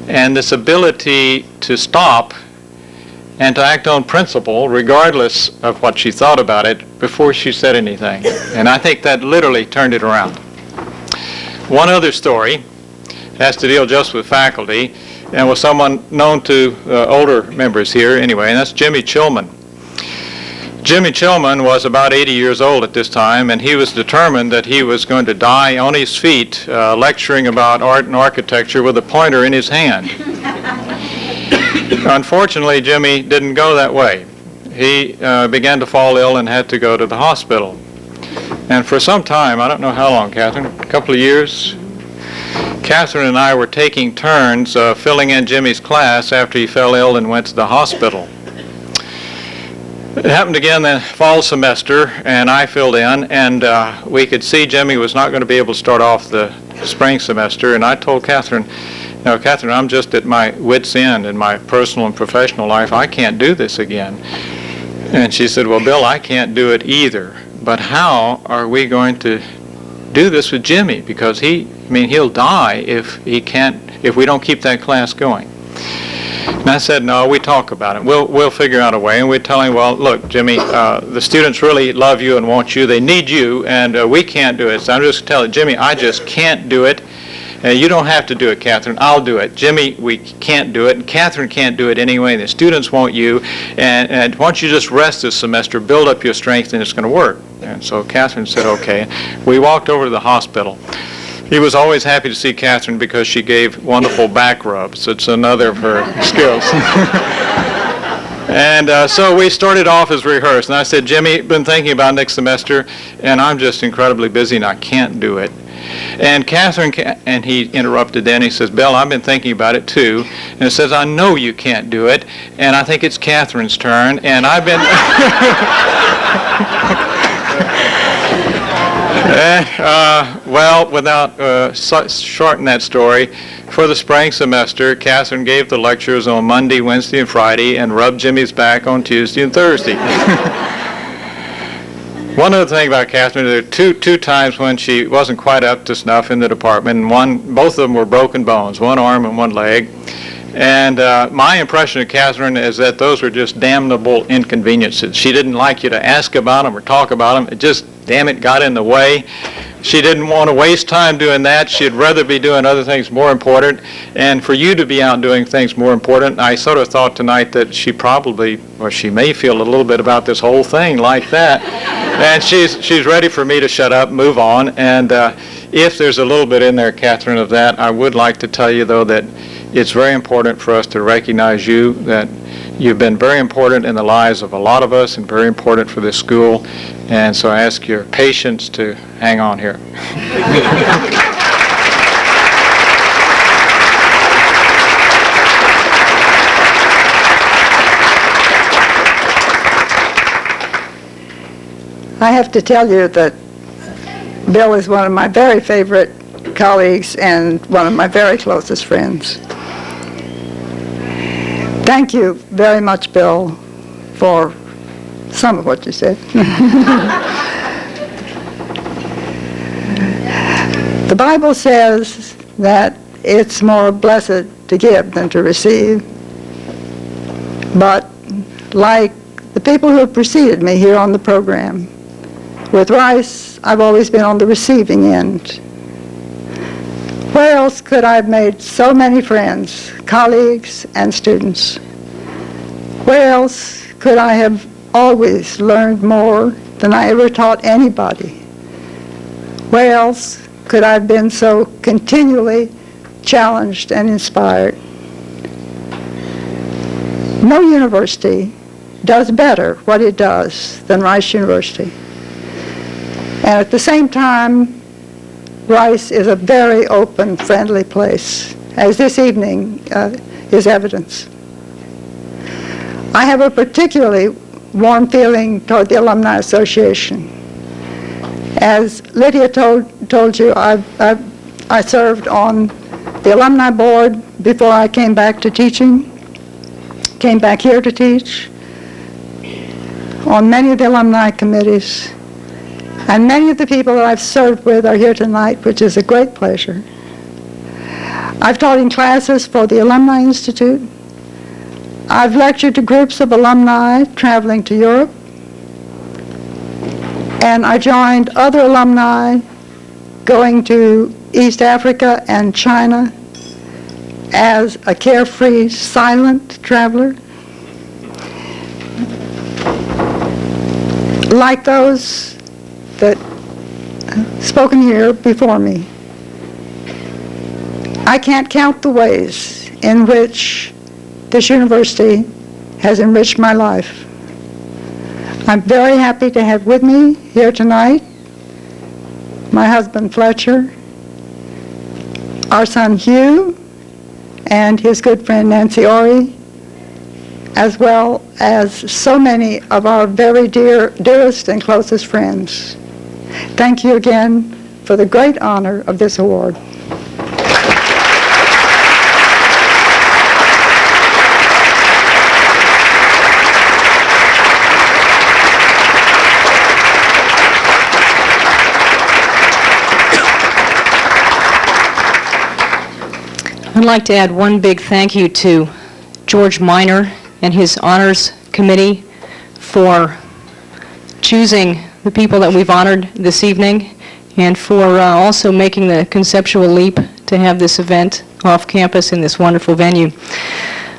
G: and this ability to stop and to act on principle regardless of what she thought about it before she said anything. And I think that literally turned it around. One other story has to deal just with faculty and with someone known to older members here anyway, and that's Jimmy Chillman. Jimmy Chillman was about 80 years old at this time, and he was determined that he was going to die on his feet lecturing about art and architecture with a pointer in his hand. Unfortunately, Jimmy didn't go that way. He began to fall ill and had to go to the hospital. And for some time, I don't know how long, Catherine, a couple of years, Catherine and I were taking turns filling in Jimmy's class after he fell ill and went to the hospital. It happened again the fall semester, and I filled in, and we could see Jimmy was not going to be able to start off the spring semester, and I told Catherine, Catherine, I'm just at my wit's end in my personal and professional life. I can't do this again. And she said, well, Bill, I can't do it either, but how are we going to do this with Jimmy? Because he'll die if we don't keep that class going. And I said, no, we talk about it. We'll figure out a way. And we're telling him, well, look, Jimmy, the students really love you and want you. They need you, and we can't do it. So I'm just telling Jimmy, I just can't do it. You don't have to do it, Catherine. I'll do it. Jimmy, we can't do it, and Catherine can't do it anyway. The students want you, and why don't you just rest this semester, build up your strength, and it's going to work. And so Catherine said, okay. We walked over to the hospital. He was always happy to see Catherine because she gave wonderful back rubs. It's another of her skills. And so we started off as rehearsed. And I said, Jimmy, been thinking about next semester, and I'm just incredibly busy, and I can't do it. And Catherine, and he interrupted then, he says, Bill, I've been thinking about it too. And it says, I know you can't do it, and I think it's Catherine's turn, and I've been... Well, without shortening that story, for the spring semester, Catherine gave the lectures on Monday, Wednesday, and Friday, and rubbed Jimmy's back on Tuesday and Thursday. One other thing about Catherine, there were two times when she wasn't quite up to snuff in the department, and both of them were broken bones, one arm and one leg. And my impression of Catherine is that those were just damnable inconveniences. She didn't like you to ask about them or talk about them. It just, damn it, got in the way. She didn't want to waste time doing that. She'd rather be doing other things more important. And for you to be out doing things more important, I sort of thought tonight that she probably, or she may feel a little bit about this whole thing like that. And she's ready for me to shut up, move on. And if there's a little bit in there, Catherine, of that, I would like to tell you, though, that it's very important for us to recognize you, that you've been very important in the lives of a lot of us and very important for this school. And so I ask your patience to hang on here.
O: I have to tell you that Bill is one of my very favorite colleagues and one of my very closest friends. Thank you very much, Bill, for some of what you said. The Bible says that it's more blessed to give than to receive. But like the people who have preceded me here on the program, with Rice, I've always been on the receiving end. Where else could I have made so many friends, colleagues, and students? Where else could I have always learned more than I ever taught anybody? Where else could I have been so continually challenged and inspired? No university does better what it does than Rice University. And at the same time, Rice is a very open, friendly place, as this evening is evidence. I have a particularly warm feeling toward the Alumni Association. As Lydia told you, I served on the Alumni Board before I came back to teaching, came back here to teach, on many of the alumni committees, and many of the people that I've served with are here tonight, which is a great pleasure. I've taught in classes for the Alumni Institute. I've lectured to groups of alumni traveling to Europe. And I joined other alumni going to East Africa and China as a carefree, silent traveler. Like those that spoken here before me. I can't count the ways in which this university has enriched my life. I'm very happy to have with me here tonight my husband Fletcher, our son Hugh, and his good friend Nancy Ori, as well as so many of our very dearest and closest friends. Thank you again for the great honor of this award.
B: I'd like to add one big thank you to George Miner and his Honors Committee for choosing the people that we've honored this evening, and for also making the conceptual leap to have this event off campus in this wonderful venue.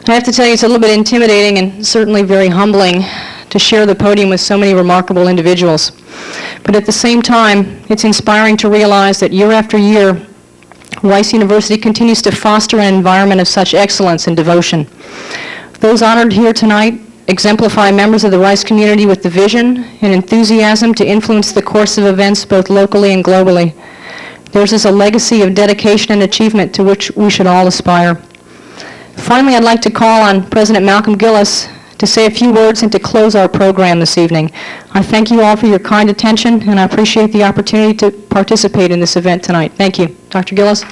B: I have to tell you, it's a little bit intimidating and certainly very humbling to share the podium with so many remarkable individuals. But at the same time, it's inspiring to realize that year after year, Rice University continues to foster an environment of such excellence and devotion. Those honored here tonight exemplify members of the Rice community with the vision and enthusiasm to influence the course of events both locally and globally. Theirs is a legacy of dedication and achievement to which we should all aspire. Finally, I'd like to call on President Malcolm Gillis to say a few words and to close our program this evening. I thank you all for your kind attention, and I appreciate the opportunity to participate in this event tonight. Thank you. Dr. Gillis.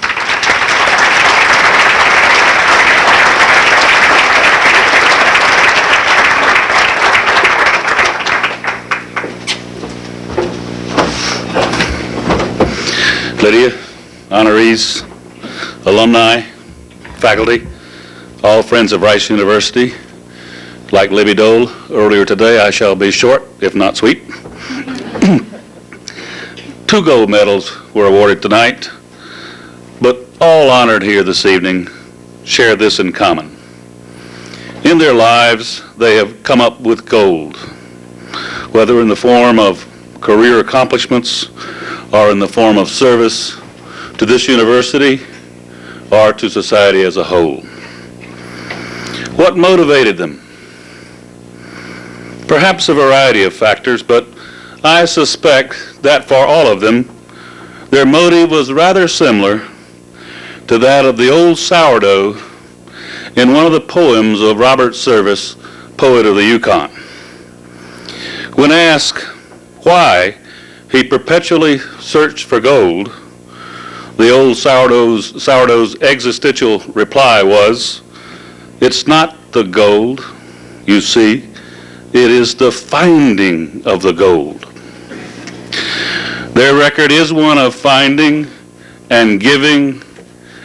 J: Lydia, honorees, alumni, faculty, all friends of Rice University. Like Libby Dole earlier today, I shall be short, if not sweet. 2 gold medals were awarded tonight, but all honored here this evening share this in common. In their lives, they have come up with gold, whether in the form of career accomplishments or in the form of service to this university or to society as a whole. What motivated them? Perhaps a variety of factors, but I suspect that for all of them, their motive was rather similar to that of the old sourdough in one of the poems of Robert Service, poet of the Yukon. When asked why he perpetually searched for gold, the old sourdough's existential reply was, "It's not the gold, you see, It is the finding of the gold. Their record is one of finding and giving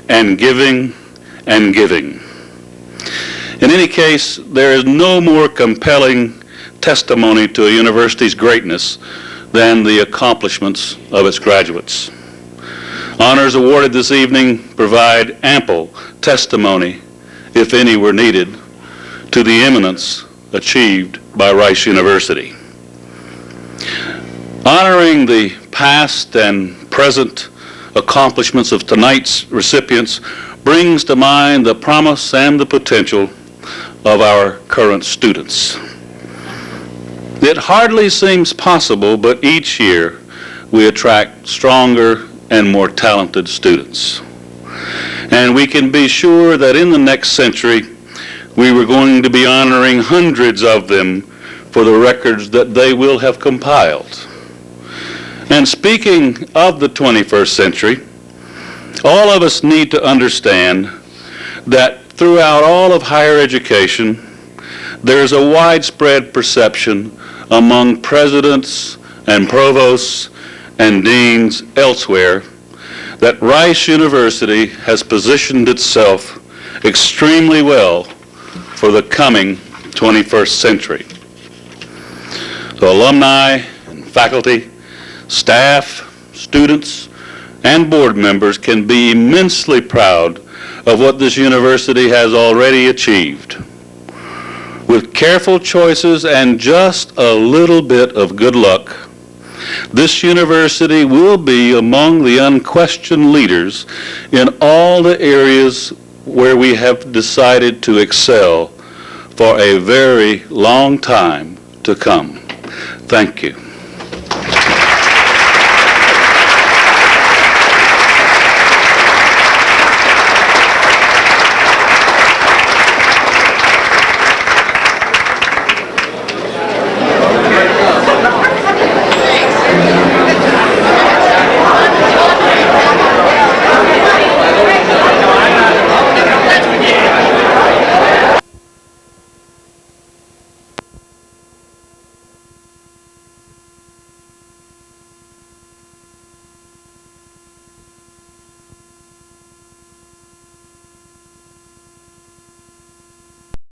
J: and giving and giving. In any case, there is no more compelling testimony to a university's greatness than the accomplishments of its graduates. Honors awarded this evening provide ample testimony, if any were needed, to the eminence achieved by Rice University. Honoring the past and present accomplishments of tonight's recipients brings to mind the promise and the potential of our current students. It hardly seems possible, but each year we attract stronger and more talented students. And we can be sure that in the next century we were going to be honoring hundreds of them for the records that they will have compiled. And speaking of the 21st century, all of us need to understand that throughout all of higher education, there is a widespread perception among presidents and provosts and deans elsewhere that Rice University has positioned itself extremely well for the coming 21st century. So alumni and faculty, staff, students, and board members can be immensely proud of what this university has already achieved. With careful choices and just a little bit of good luck, this university will be among the unquestioned leaders in all the areas where we have decided to excel for a very long time to come. Thank you.